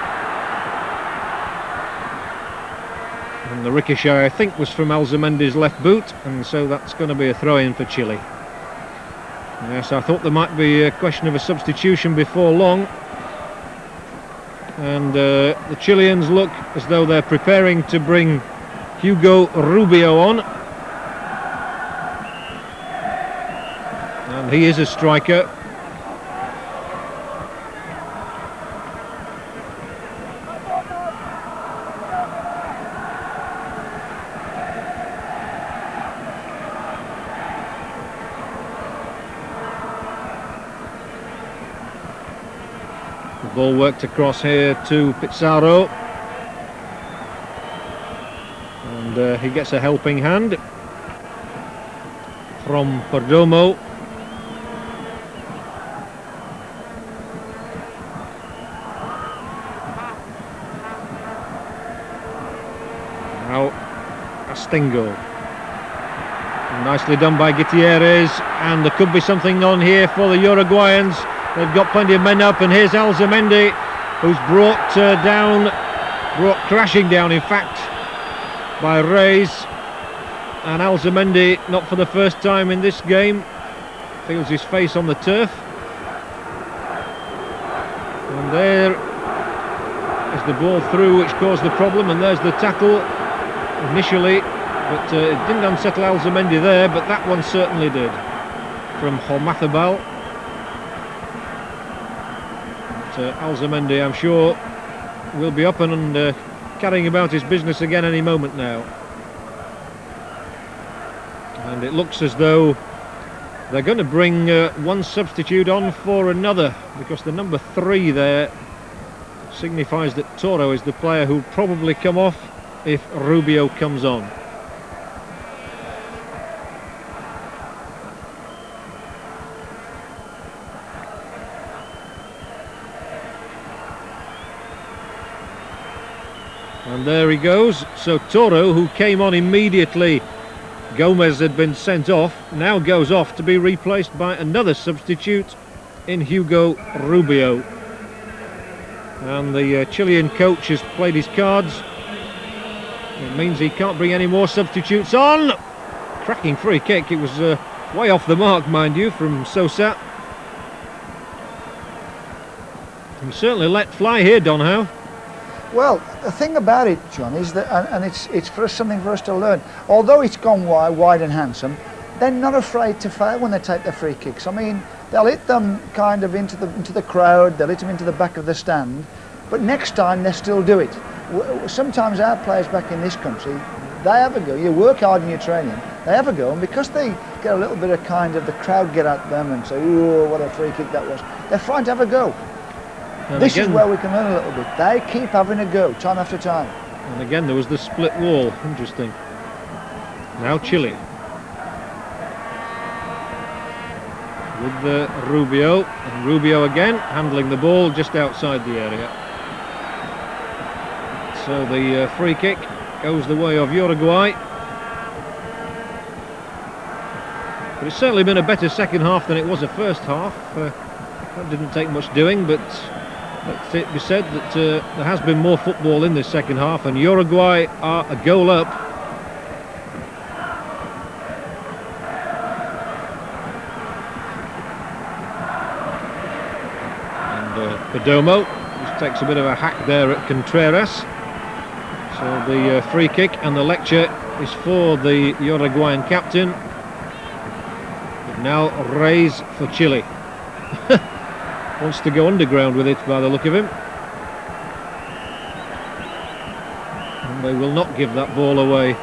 And the ricochet, I think, was from Alzamendi's left boot, and so that's going to be a throw-in for Chile. Yes, I thought there might be a question of a substitution before long. And the Chileans look as though they're preparing to bring Hugo Rubio on, and he is a striker. The ball worked across here to Pizarro. He gets a helping hand from Perdomo. Now Astengo. Nicely done by Gutierrez, and there could be something on here for the Uruguayans. They've got plenty of men up, and here's Alzamendi, who's brought crashing down, in fact, by Reyes. And Alzamendi, not for the first time in this game, feels his face on the turf. And there is the ball through, which caused the problem, and there's the tackle initially, but it didn't unsettle Alzamendi there, but that one certainly did, from Homathabal. But Alzamendi, I'm sure, will be up and carrying about his business again any moment now. And it looks as though they're going to bring one substitute on for another, because the number 3 there signifies that Toro is the player who'll probably come off if Rubio comes on. And there he goes. So Toro, who came on immediately Gomez had been sent off, now goes off to be replaced by another substitute in Hugo Rubio. And the Chilean coach has played his cards. It means he can't bring any more substitutes on. Cracking free kick. It was way off the mark, mind you, from Sosa. He certainly let fly here, Donhow. Well, the thing about it, John, is that, and it's for us, something for us to learn. Although it's gone wide and handsome, they're not afraid to fail when they take their free kicks. I mean, they'll hit them kind of into the crowd, they'll hit them into the back of the stand, but next time they still do it. Sometimes our players back in this country, they have a go. You work hard in your training, they have a go, and because they get a little bit of kind of the crowd get at them and say, "Oh, what a free kick that was," they're frightened to have a go. And this again, is where we can learn a little bit. They keep having a go, time after time. And again, there was the split wall. Interesting. Now Chile. With Rubio. And Rubio again, handling the ball just outside the area. So the free kick goes the way of Uruguay. But it's certainly been a better second half than it was the first half. That didn't take much doing, but let it be said that there has been more football in this second half, and Uruguay are a goal up. And Perdomo just takes a bit of a hack there at Contreras. So the free kick and the lecture is for the Uruguayan captain. But now Reyes for Chile. Wants to go underground with it by the look of him. And they will not give that ball away.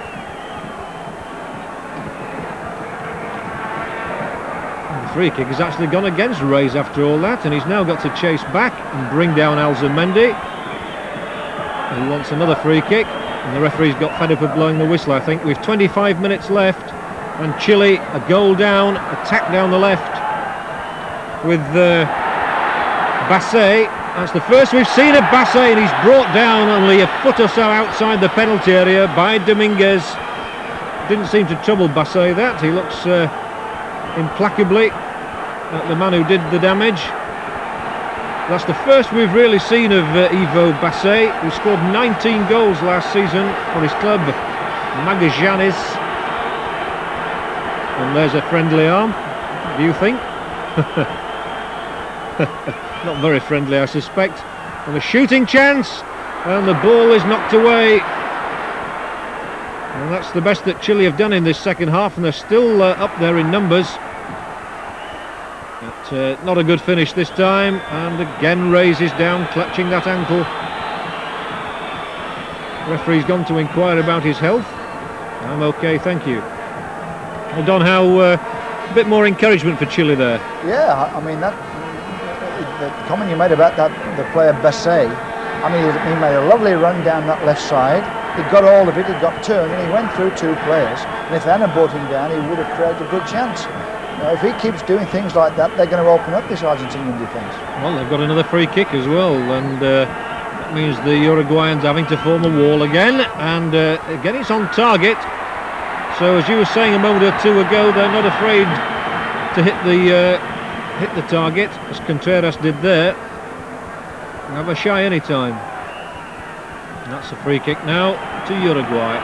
And the free kick has actually gone against Reyes after all that, and he's now got to chase back and bring down Alzamendi. He wants another free kick, and the referee's got fed up of blowing the whistle, I think. We've 25 minutes left, and Chile a goal down, attack down the left with Basset. That's the first we've seen of Basset, and he's brought down only a foot or so outside the penalty area by Dominguez. Didn't seem to trouble Basset, that. He looks implacably at the man who did the damage. That's the first we've really seen of Ivo Basset, who scored 19 goals last season for his club, Magallanes. And there's a friendly arm, do you think? Not very friendly, I suspect. And a shooting chance, and the ball is knocked away. And that's the best that Chile have done in this second half, and they're still up there in numbers. But not a good finish this time, and again raises down, clutching that ankle. Referee's gone to inquire about his health. I'm okay, thank you. Well, Donhow, a bit more encouragement for Chile there. Yeah, I mean, the comment you made about the player Basset, I mean, he made a lovely run down that left side. He got hold of it, he got turned, and he went through two players. And if they hadn't brought him down, he would have created a good chance. Now, if he keeps doing things like that, they're going to open up this Argentinian defence. Well, they've got another free kick as well, and that means the Uruguayans having to form a wall again. And again, it's on target. So, as you were saying a moment or two ago, they're not afraid to hit the target, as Contreras did there. Never shy any time. And that's a free kick now to Uruguay.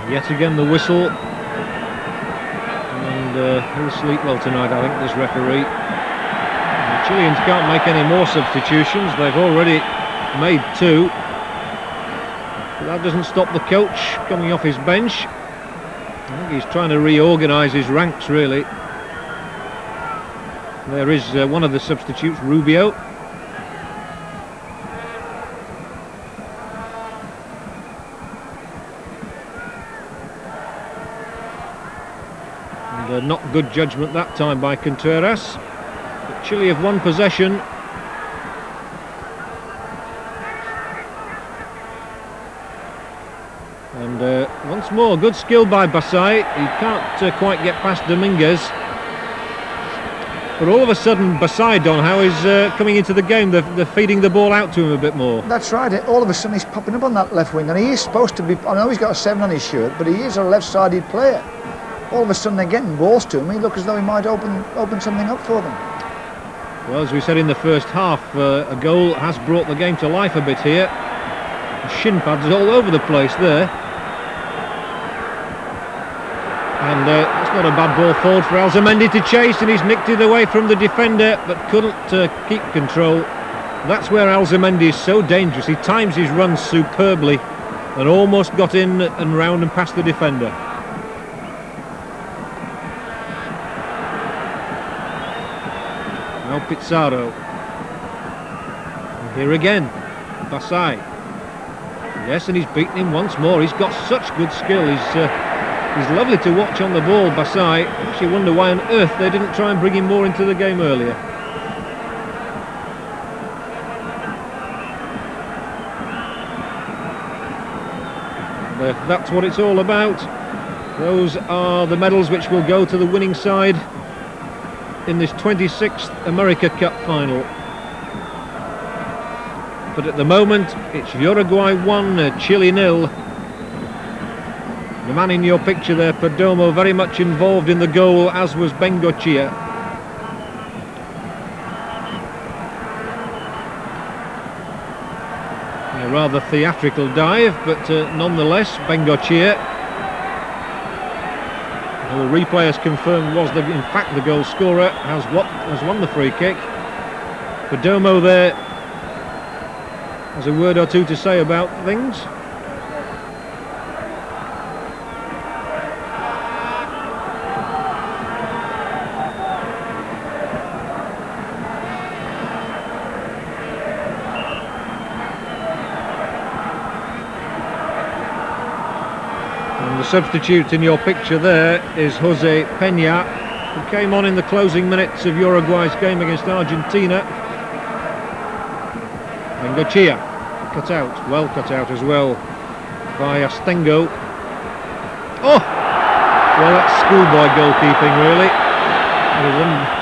Yet again the whistle, and he'll sleep well tonight, I think, this referee. And the Chileans can't make any more substitutions, they've already made two. But that doesn't stop the coach coming off his bench. I think he's trying to reorganise his ranks, really. There is one of the substitutes, Rubio. Not good judgment that time by Contreras. But Chile have won possession. And once more, good skill by Basay. He can't quite get past Dominguez. But all of a sudden, Basay, Donhow, is coming into the game. They're feeding the ball out to him a bit more. That's right. All of a sudden, he's popping up on that left wing, and he is supposed to be. I know he's got a 7 on his shirt, but he is a left-sided player. All of a sudden, they're getting balls to him. He looks as though he might open something up for them. Well, as we said in the first half, a goal has brought the game to life a bit here. Shin pads all over the place there. And it's not a bad ball forward for Alzamendi to chase, and he's nicked it away from the defender, but couldn't keep control. That's where Alzamendi is so dangerous. He times his runs superbly and almost got in and round and past the defender. Now Pizarro. And here again, Basay. Yes, and he's beaten him once more. He's got such good skill. He's lovely to watch on the ball, Basay. I actually wonder why on earth they didn't try and bring him more into the game earlier. And, that's what it's all about. Those are the medals which will go to the winning side in this 26th America Cup final. But at the moment, it's Uruguay 1, Chile 0. The man in your picture there, Perdomo, very much involved in the goal, as was Bengoechea. A rather theatrical dive, but nonetheless, Bengoechea, who the replay has confirmed was in fact the goal scorer, has won the free kick. Perdomo there has a word or two to say about things. Substitute in your picture there is Jose Peña, who came on in the closing minutes of Uruguay's game against Argentina. Bengoechea cut out, well cut out as well by Astengo. Oh! Well, that's schoolboy goalkeeping really. He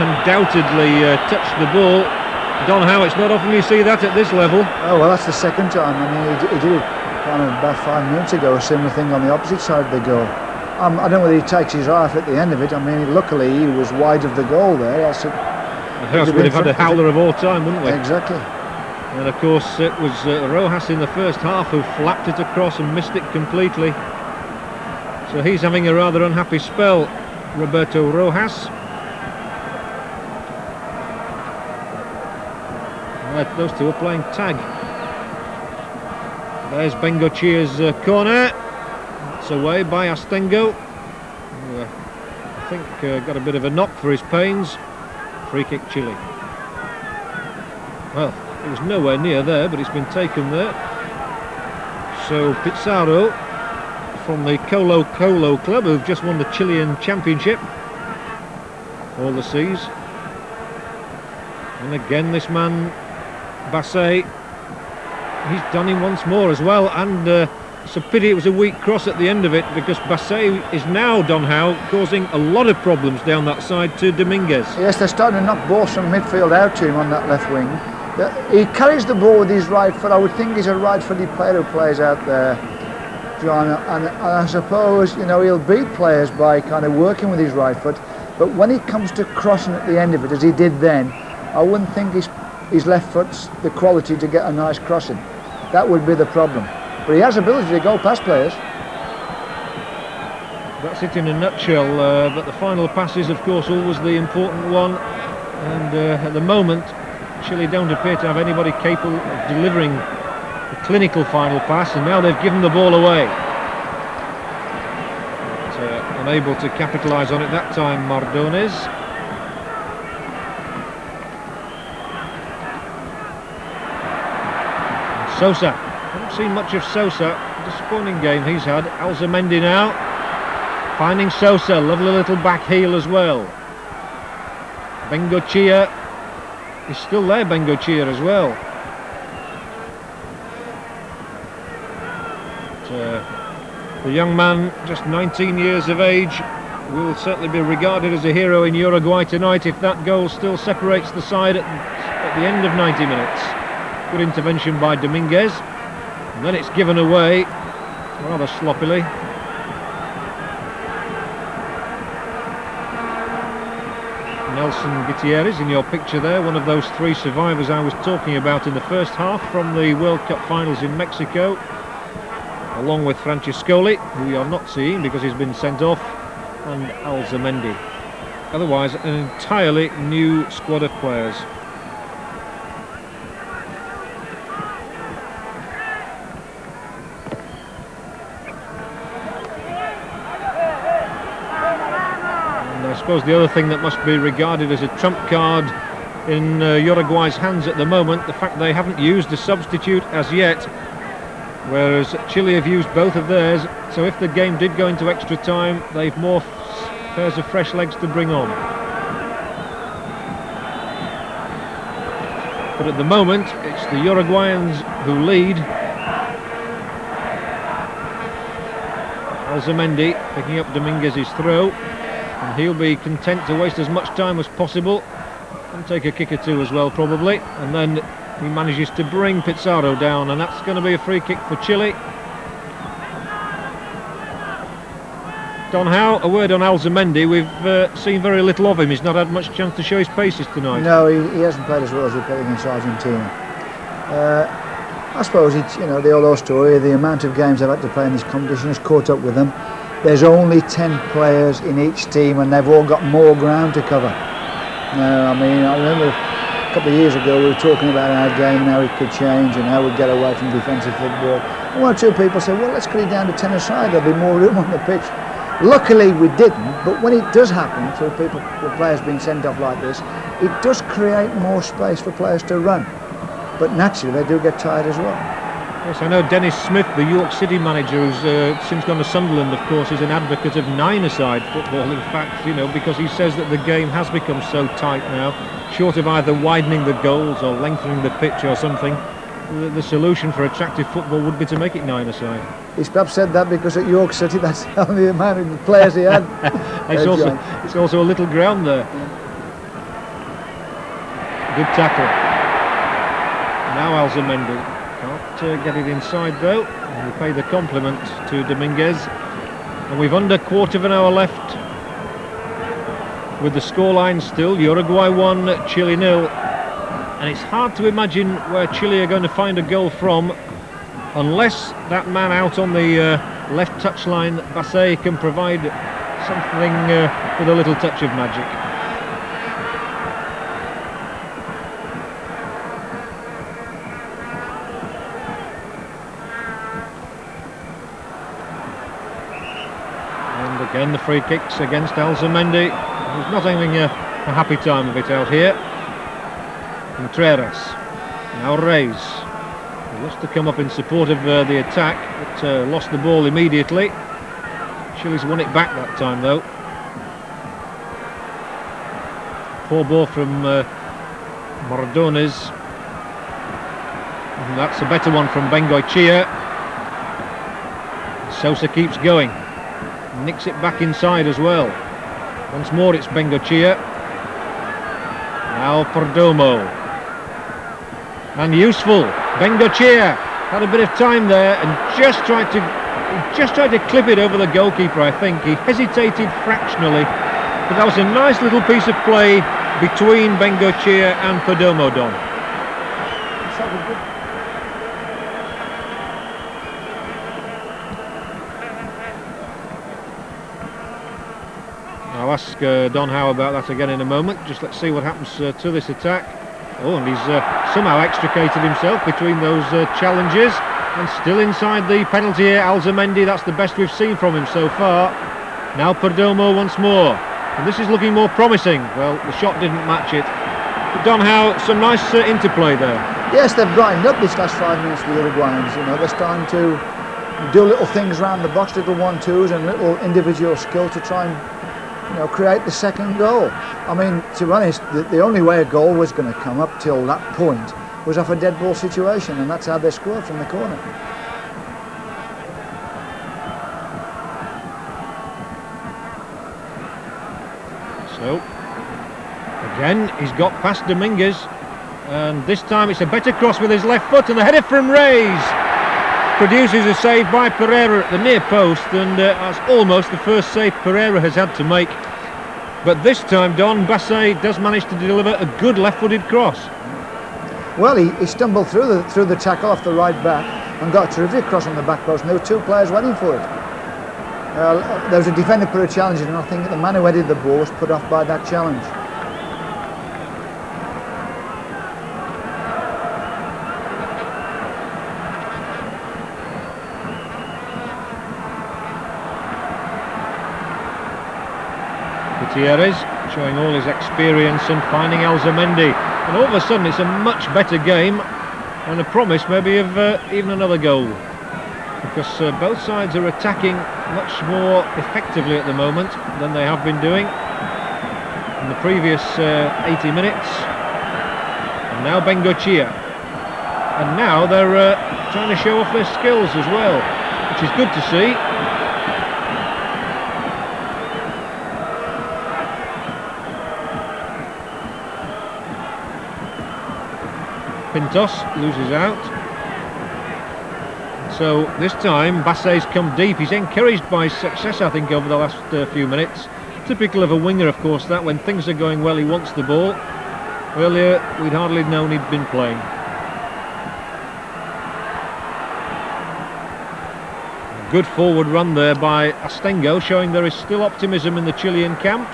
undoubtedly touched the ball. Donhow, it's not often you see that at this level. Oh, well, that's the second time. I mean, he did it kind of about 5 minutes ago, a similar thing on the opposite side of the goal. I don't know whether he takes his eye off at the end of it. I mean, luckily he was wide of the goal there. Else we'd have had a howler of all time, wouldn't we? Exactly. And of course it was Rojas in the first half who flapped it across and missed it completely. So he's having a rather unhappy spell, Roberto Rojas. Right, those two are playing tag. There's Bengoechea's corner. It's away by Astengo. I think got a bit of a knock for his pains. Free kick Chile. Well, it was nowhere near there, but it's been taken there. So Pizarro from the Colo Colo club, who've just won the Chilean Championship. All the C's. And again this man, Basay. He's done him once more as well, and it's a pity it was a weak cross at the end of it, because Basay is now, Donhow, causing a lot of problems down that side to Dominguez. Yes, they're starting to knock balls from midfield out to him on that left wing. He carries the ball with his right foot. I would think he's a right-footed player who plays out there, John, and I suppose, you know, he'll beat players by kind of working with his right foot, but when he comes to crossing at the end of it, as he did then, I wouldn't think his left foot's the quality to get a nice crossing. That would be the problem. But he has ability to go past players. That's it in a nutshell, but the final pass is of course always the important one, and at the moment Chile don't appear to have anybody capable of delivering a clinical final pass, and now they've given the ball away. But, unable to capitalise on it that time, Mardones. Sosa, haven't seen much of Sosa. Disappointing game he's had. Alzamendi now finding Sosa, lovely little back heel as well. Bengoechea He's still there, Bengoechea, as well. But, the young man, just 19 years of age, will certainly be regarded as a hero in Uruguay tonight if that goal still separates the side at the end of 90 minutes. Good intervention by Dominguez, and then it's given away rather sloppily. Nelson Gutierrez in your picture there, one of those 3 survivors I was talking about in the first half from the World Cup finals in Mexico, along with Francescoli, who you're not seeing because he's been sent off, and Alzamendi. Otherwise, an entirely new squad of players. I suppose the other thing that must be regarded as a trump card in Uruguay's hands at the moment, the fact they haven't used a substitute as yet, whereas Chile have used both of theirs, so if the game did go into extra time, they've more pairs of fresh legs to bring on. But at the moment, it's the Uruguayans who lead. Alzamendi picking up Dominguez's throw, and he'll be content to waste as much time as possible and take a kick or two as well probably, and then he manages to bring Pizarro down, and that's going to be a free kick for Chile. Don Howe, a word on Alzamendi. We've seen very little of him. He's not had much chance to show his paces tonight. No, he hasn't played as well as he played against Argentina. I suppose it's, you know, the old story, the amount of games they've had to play in this competition has caught up with them. There's only 10 players in each team and they've all got more ground to cover. I mean, I remember a couple of years ago we were talking about our game and how it could change and how we'd get away from defensive football. And one or two people said, well, let's cut it down to 10 aside, there'll be more room on the pitch. Luckily we didn't, but when it does happen through people, with players being sent off like this, it does create more space for players to run. But naturally they do get tired as well. Yes, I know Dennis Smith, the York City manager, who's since gone to Sunderland, of course, is an advocate of 9-a-side football, in fact, you know, because he says that the game has become so tight now, short of either widening the goals or lengthening the pitch or something. The solution for attractive football would be to make it 9-a-side. He's perhaps said that because at York City that's the only amount of players he had. It's also a little ground there. Good tackle. Now Alzamendi. Can't get it inside though. We pay the compliment to Dominguez. And we've under quarter of an hour left. With the scoreline still, Uruguay 1, Chile 0. And it's hard to imagine where Chile are going to find a goal from unless that man out on the left touchline, Bassé, can provide something with a little touch of magic. And again the free kicks against Alzamendi. He's not having a happy time of it out here. Contreras, now Reyes, he wants to come up in support of the attack, but lost the ball immediately. Chile's won it back that time though. Poor ball from Mardones, and that's a better one from Bengoechea. Sosa keeps going, nicks it back inside as well. Once more it's Bengoechea. Now Perdomo. And useful. Bengoechea had a bit of time there and just tried to clip it over the goalkeeper, I think. He hesitated fractionally, but that was a nice little piece of play between Bengoechea and Perdomo, Don. I'll ask Don Howe about that again in a moment. Just let's see what happens to this attack. Oh, and he's somehow extricated himself between those challenges, and still inside the penalty area. Alzamendi, that's the best we've seen from him so far. Now Perdomo once more, and this is looking more promising. Well, the shot didn't match it. But Don Howe, some nice interplay there. Yes, they've brightened up this last 5 minutes, the Uruguayans. You know, they're starting to do little things around the box, little 1-2s and little individual skill to try and, you know, create the second goal. I mean, to be honest, the only way a goal was going to come up till that point was off a dead ball situation, and that's how they scored from the corner. So, again, he's got past Dominguez, and this time it's a better cross with his left foot, and the header from Reyes produces a save by Pereira at the near post, and that's almost the first save Pereira has had to make. But this time, Don, Bassey does manage to deliver a good left-footed cross. Well, he stumbled through the tackle off the right back and got a terrific cross on the back post, and there were two players waiting for it. There was a defender put a challenge in, and I think the man who headed the ball was put off by that challenge. Gutierrez showing all his experience and finding Alzamendi, and all of a sudden it's a much better game and a promise maybe of even another goal, because both sides are attacking much more effectively at the moment than they have been doing in the previous 80 minutes. And now Bengoechea, and now they're trying to show off their skills as well, which is good to see. Pintos loses out. So this time Bassey's come deep. He's encouraged by success, I think, over the last few minutes. Typical of a winger, of course, that when things are going well he wants the ball. Earlier we'd hardly known he'd been playing. Good forward run there by Astengo, showing there is still optimism in the Chilean camp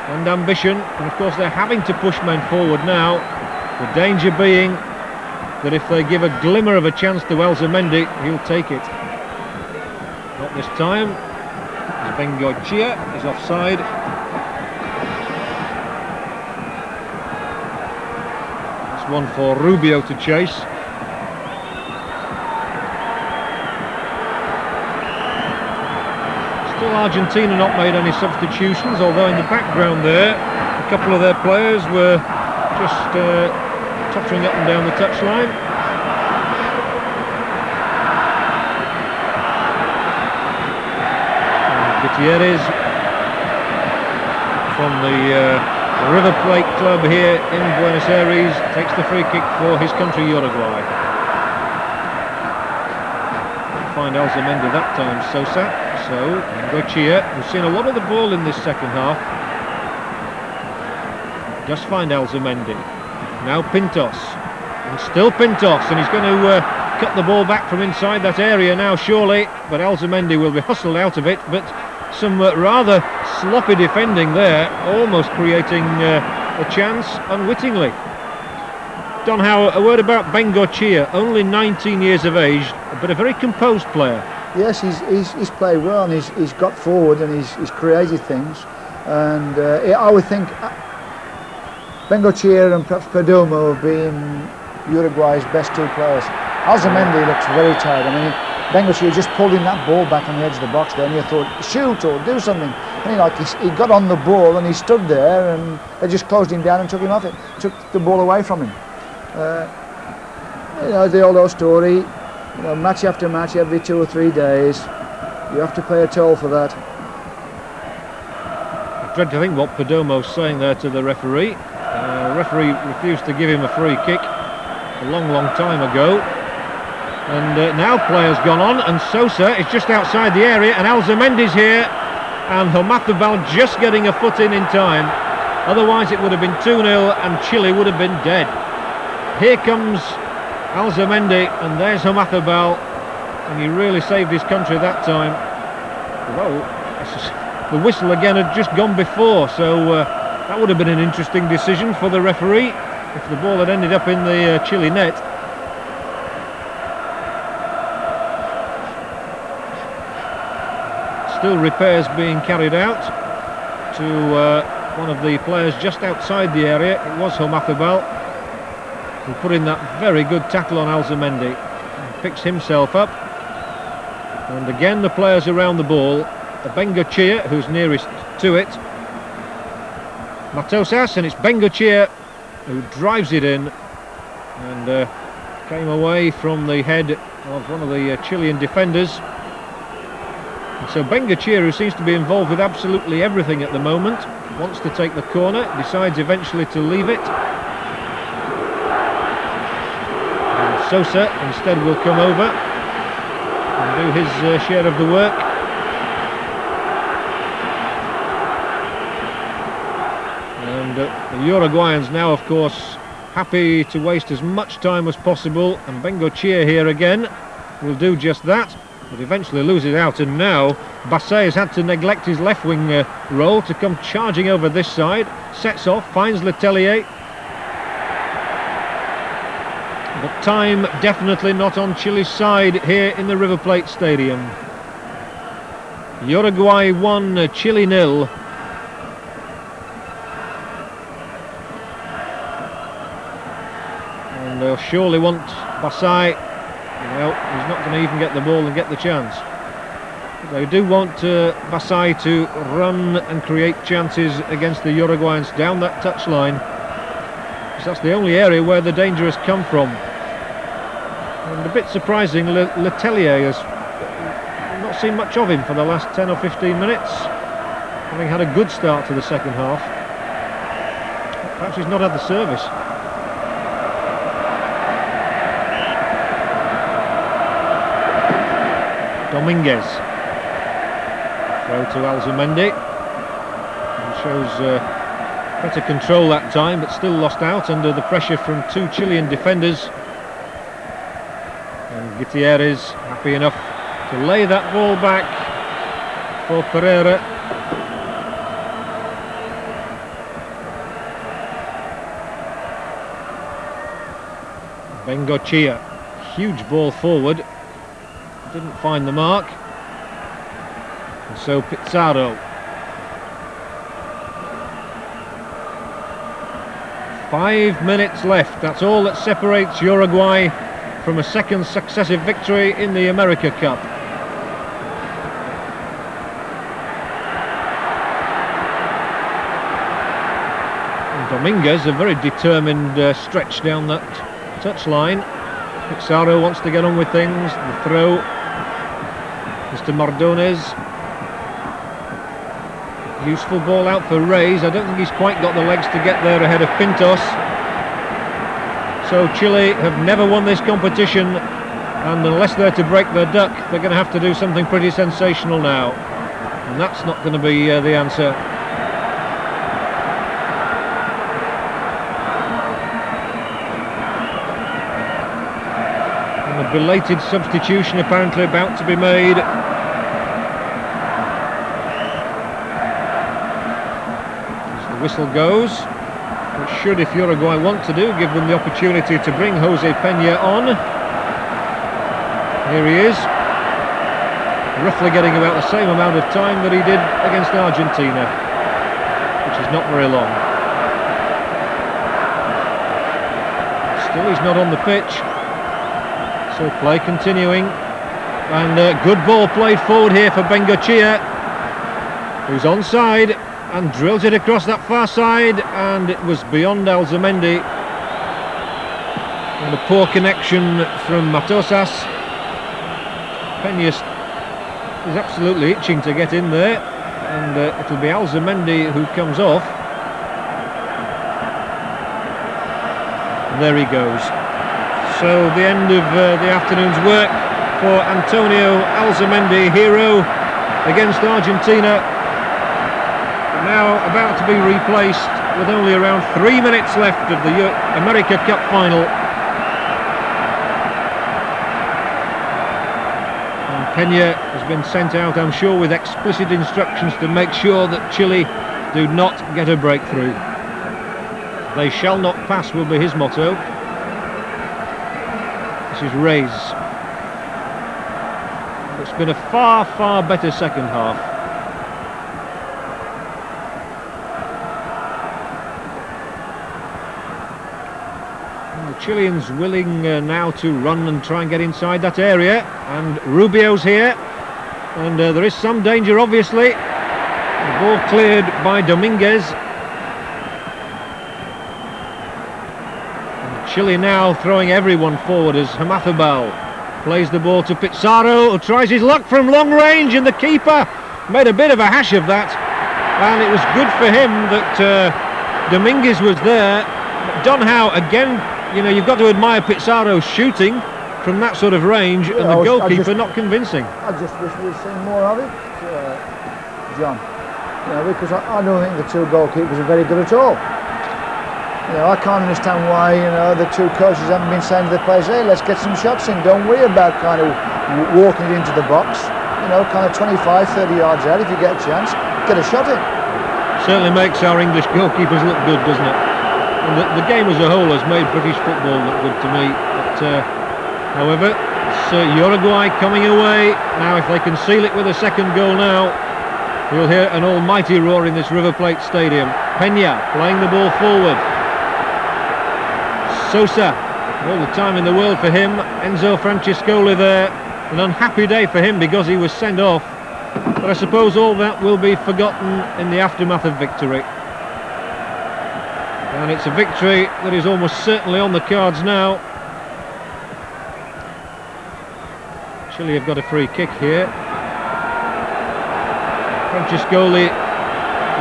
and ambition, and of course they're having to push men forward now. The danger being that if they give a glimmer of a chance to Alzamendi, he'll take it. Not this time. Bengoechea is offside. That's one for Rubio to chase. Still Argentina not made any substitutions, although in the background there a couple of their players were just tottering up and down the touchline. Gutierrez from the River Plate club here in Buenos Aires takes the free kick for his country, Uruguay. Find Alzamendi that time, Sosa. So Bengoechea, we've seen a lot of the ball in this second half. Just find Alzamendi. Now Pintos, and still Pintos, and he's going to cut the ball back from inside that area now, surely, but Alzamendi will be hustled out of it. But some rather sloppy defending there, almost creating a chance unwittingly. Don Howe, a word about Bengoechea, only 19 years of age, but a very composed player. Yes, he's played well, and he's got forward, and he's created things, and I would think Bengoechea and perhaps Perdomo have been Uruguay's best two players. Alzamendi looks very tired. I mean, Bengoechea just pulled in that ball back on the edge of the box there, and you thought, shoot or do something. And he got on the ball and he stood there, and they just closed him down and took him off it, took the ball away from him. The old story, match after match, every 2 or 3 days, you have to pay a toll for that. I dread to think what Perdomo's saying there to the referee. The referee refused to give him a free kick a long time ago, and now players gone on, and Sosa is just outside the area, and Alzamendi's here, and Homathabal just getting a foot in time. Otherwise it would have been 2-0 and Chile would have been dead. Here comes Alzamendi, and there's Homathabal, and he really saved his country that time. Well, the whistle again had just gone before, so that would have been an interesting decision for the referee if the ball had ended up in the Chile net. Still repairs being carried out to one of the players just outside the area. It was Homathabal who put in that very good tackle on Alzamendi. He picks himself up, and again the players around the ball. Bengoechea, who's nearest to it. Matosas, and it's Bengoechea who drives it in, and came away from the head of one of the Chilean defenders. And so Bengoechea, who seems to be involved with absolutely everything at the moment, wants to take the corner, decides eventually to leave it. And Sosa instead will come over and do his share of the work. And the Uruguayans now, of course, happy to waste as much time as possible, and Bengoechea here again will do just that, but eventually loses out. And now Basset has had to neglect his left wing role to come charging over this side, sets off, finds Letelier, but time definitely not on Chile's side here in the River Plate Stadium. Uruguay 1, Chile 0. And they'll surely want Basset. Well, he's not going to even get the ball and get the chance. But they do want Basset to run and create chances against the Uruguayans down that touchline, because that's the only area where the danger has come from. And a bit surprising, Letelier has not seen much of him for the last 10 or 15 minutes, having had a good start to the second half. Perhaps he's not had the service. Dominguez, throw to Alzamendi, and shows better control that time, but still lost out under the pressure from two Chilean defenders. And Gutierrez happy enough to lay that ball back for Pereira. Bengoechea, huge ball forward. Didn't find the mark, and so Pizarro. 5 minutes left. That's all that separates Uruguay from a second successive victory in the America Cup. And Dominguez, a very determined stretch down that touchline. Pizarro wants to get on with things. The throw. Mr. Mardones. Useful ball out for Reyes. I don't think he's quite got the legs to get there ahead of Pintos. So Chile have never won this competition, and unless they're to break their duck, they're going to have to do something pretty sensational now, and that's not going to be the answer. And a belated substitution apparently about to be made. Whistle goes, which should, if Uruguay want to do, give them the opportunity to bring Jose Peña on. Here he is, roughly getting about the same amount of time that he did against Argentina, which is not very long. Still he's not on the pitch, so play continuing, and good ball played forward here for Bengoechea, who's onside and drills it across that far side, and it was beyond Alzamendi. And a poor connection from Matosas. Peña is absolutely itching to get in there, and it'll be Alzamendi who comes off. And there he goes. So the end of the afternoon's work for Antonio Alzamendi, hero against Argentina. Now about to be replaced with only around 3 minutes left of the America Cup final. And Peña has been sent out, I'm sure, with explicit instructions to make sure that Chile do not get a breakthrough. They shall not pass will be his motto. This is Reyes. It's been a far, far better second half. Chileans willing now to run and try and get inside that area, and Rubio's here, and there is some danger obviously. The ball cleared by Dominguez, Chile now throwing everyone forward as Hamathabal plays the ball to Pizarro, who tries his luck from long range, and the keeper made a bit of a hash of that, and it was good for him that Dominguez was there. Donhow again, you know, you've got to admire Pizarro's shooting from that sort of range, and the goalkeeper not convincing. I just wish we'd seen more of it, John. You know, because I don't think the two goalkeepers are very good at all. You know, I can't understand why, you know, the two coaches haven't been saying to the players, hey, let's get some shots in, don't worry about kind of walking it into the box. You know, kind of 25, 30 yards out, if you get a chance, get a shot in. Certainly makes our English goalkeepers look good, doesn't it? And the game as a whole has made British football look good to me. But, however, it's Uruguay coming away. Now, if they can seal it with a second goal now, we'll hear an almighty roar in this River Plate Stadium. Peña playing the ball forward. Sosa, all the time in the world for him. Enzo Francescoli there. An unhappy day for him because he was sent off. But I suppose all that will be forgotten in the aftermath of victory. And it's a victory that is almost certainly on the cards now. Chile have got a free kick here. Francescoli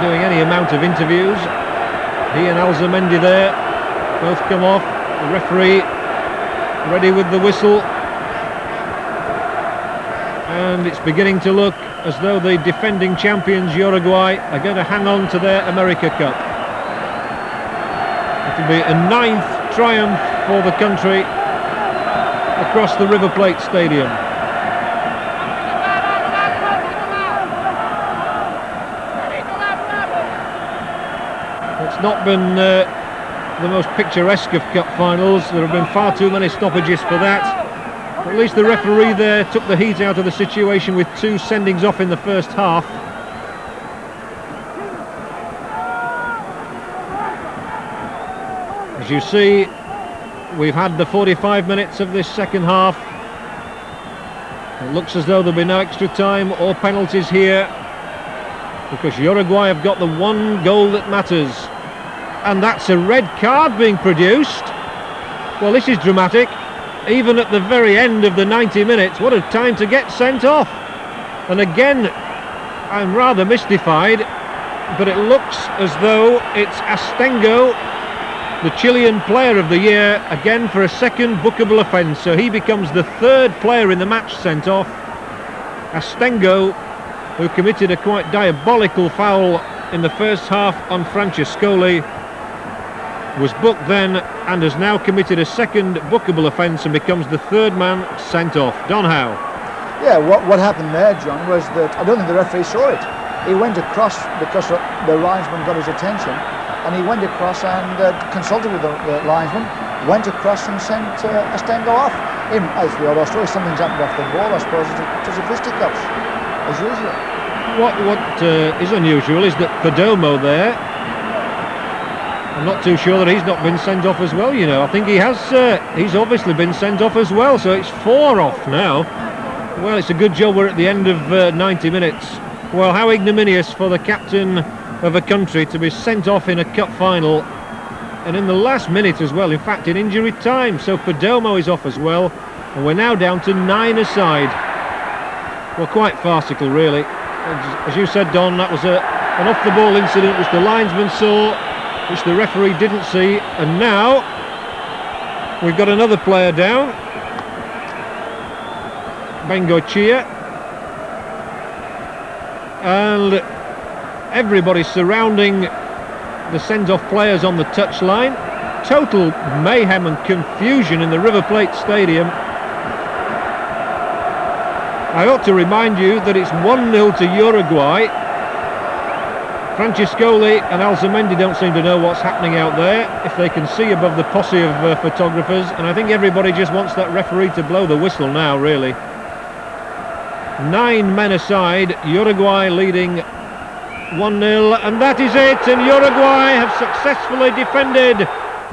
doing any amount of interviews. He and Alzamendi there both come off. The referee ready with the whistle, and it's beginning to look as though the defending champions Uruguay are going to hang on to their America Cup. It'll be a 9th triumph for the country across the River Plate Stadium. It's not been the most picturesque of cup finals. There have been far too many stoppages for that. At least the referee there took the heat out of the situation with 2 sendings off in the first half. As you see, we've had the 45 minutes of this second half. It looks as though there'll be no extra time or penalties here, because Uruguay have got the one goal that matters. And that's a red card being produced. Well, this is dramatic. Even at the very end of the 90 minutes, what a time to get sent off. And again, I'm rather mystified, but it looks as though it's Astengo, the Chilean player of the year, again for a second bookable offence. So he becomes the 3rd player in the match sent off. Astengo, who committed a quite diabolical foul in the first half on Francescoli, was booked then and has now committed a second bookable offence and becomes the 3rd man sent off. Donhow. Yeah, what happened there, John, was that I don't think the referee saw it. He went across because the linesman got his attention, and he went across and consulted with the linesman, went across and sent Astengo off. As the old story, something's happened off the ball, I suppose, to the fisticuffs, as usual. What is unusual is that Perdomo there, I'm not too sure that he's not been sent off as well, you know. I think he has, he's obviously been sent off as well, so it's 4 off now. Well, it's a good job we're at the end of 90 minutes. Well, how ignominious for the captain of a country to be sent off in a cup final, and in the last minute as well, in fact in injury time. So Perdomo is off as well, and we're now down to 9 aside. Well, quite farcical really. As you said, Don, that was an off-the-ball incident which the linesman saw, which the referee didn't see, and now we've got another player down, Bengoechea, and everybody surrounding the sent-off players on the touchline. Total mayhem and confusion in the River Plate Stadium. I ought to remind you that it's 1-0 to Uruguay. Francescoli and Alzamendi don't seem to know what's happening out there, if they can see above the posse of photographers, and I think everybody just wants that referee to blow the whistle now, really. 9 men aside, Uruguay leading 1-0, and that is it, and Uruguay have successfully defended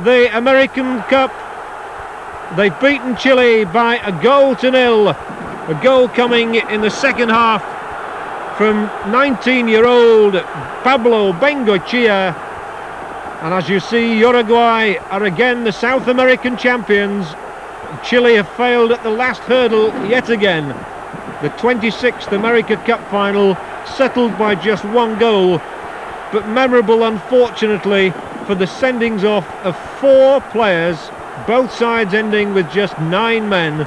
the American Cup. They've beaten Chile by 1-0, a goal coming in the second half from 19-year-old Pablo Bengoechea, And as you see, Uruguay are again the South American champions. Chile have failed at the last hurdle yet again. The 26th America Cup final settled by just one goal, but memorable unfortunately for the sendings off of 4 players, both sides ending with just 9 men.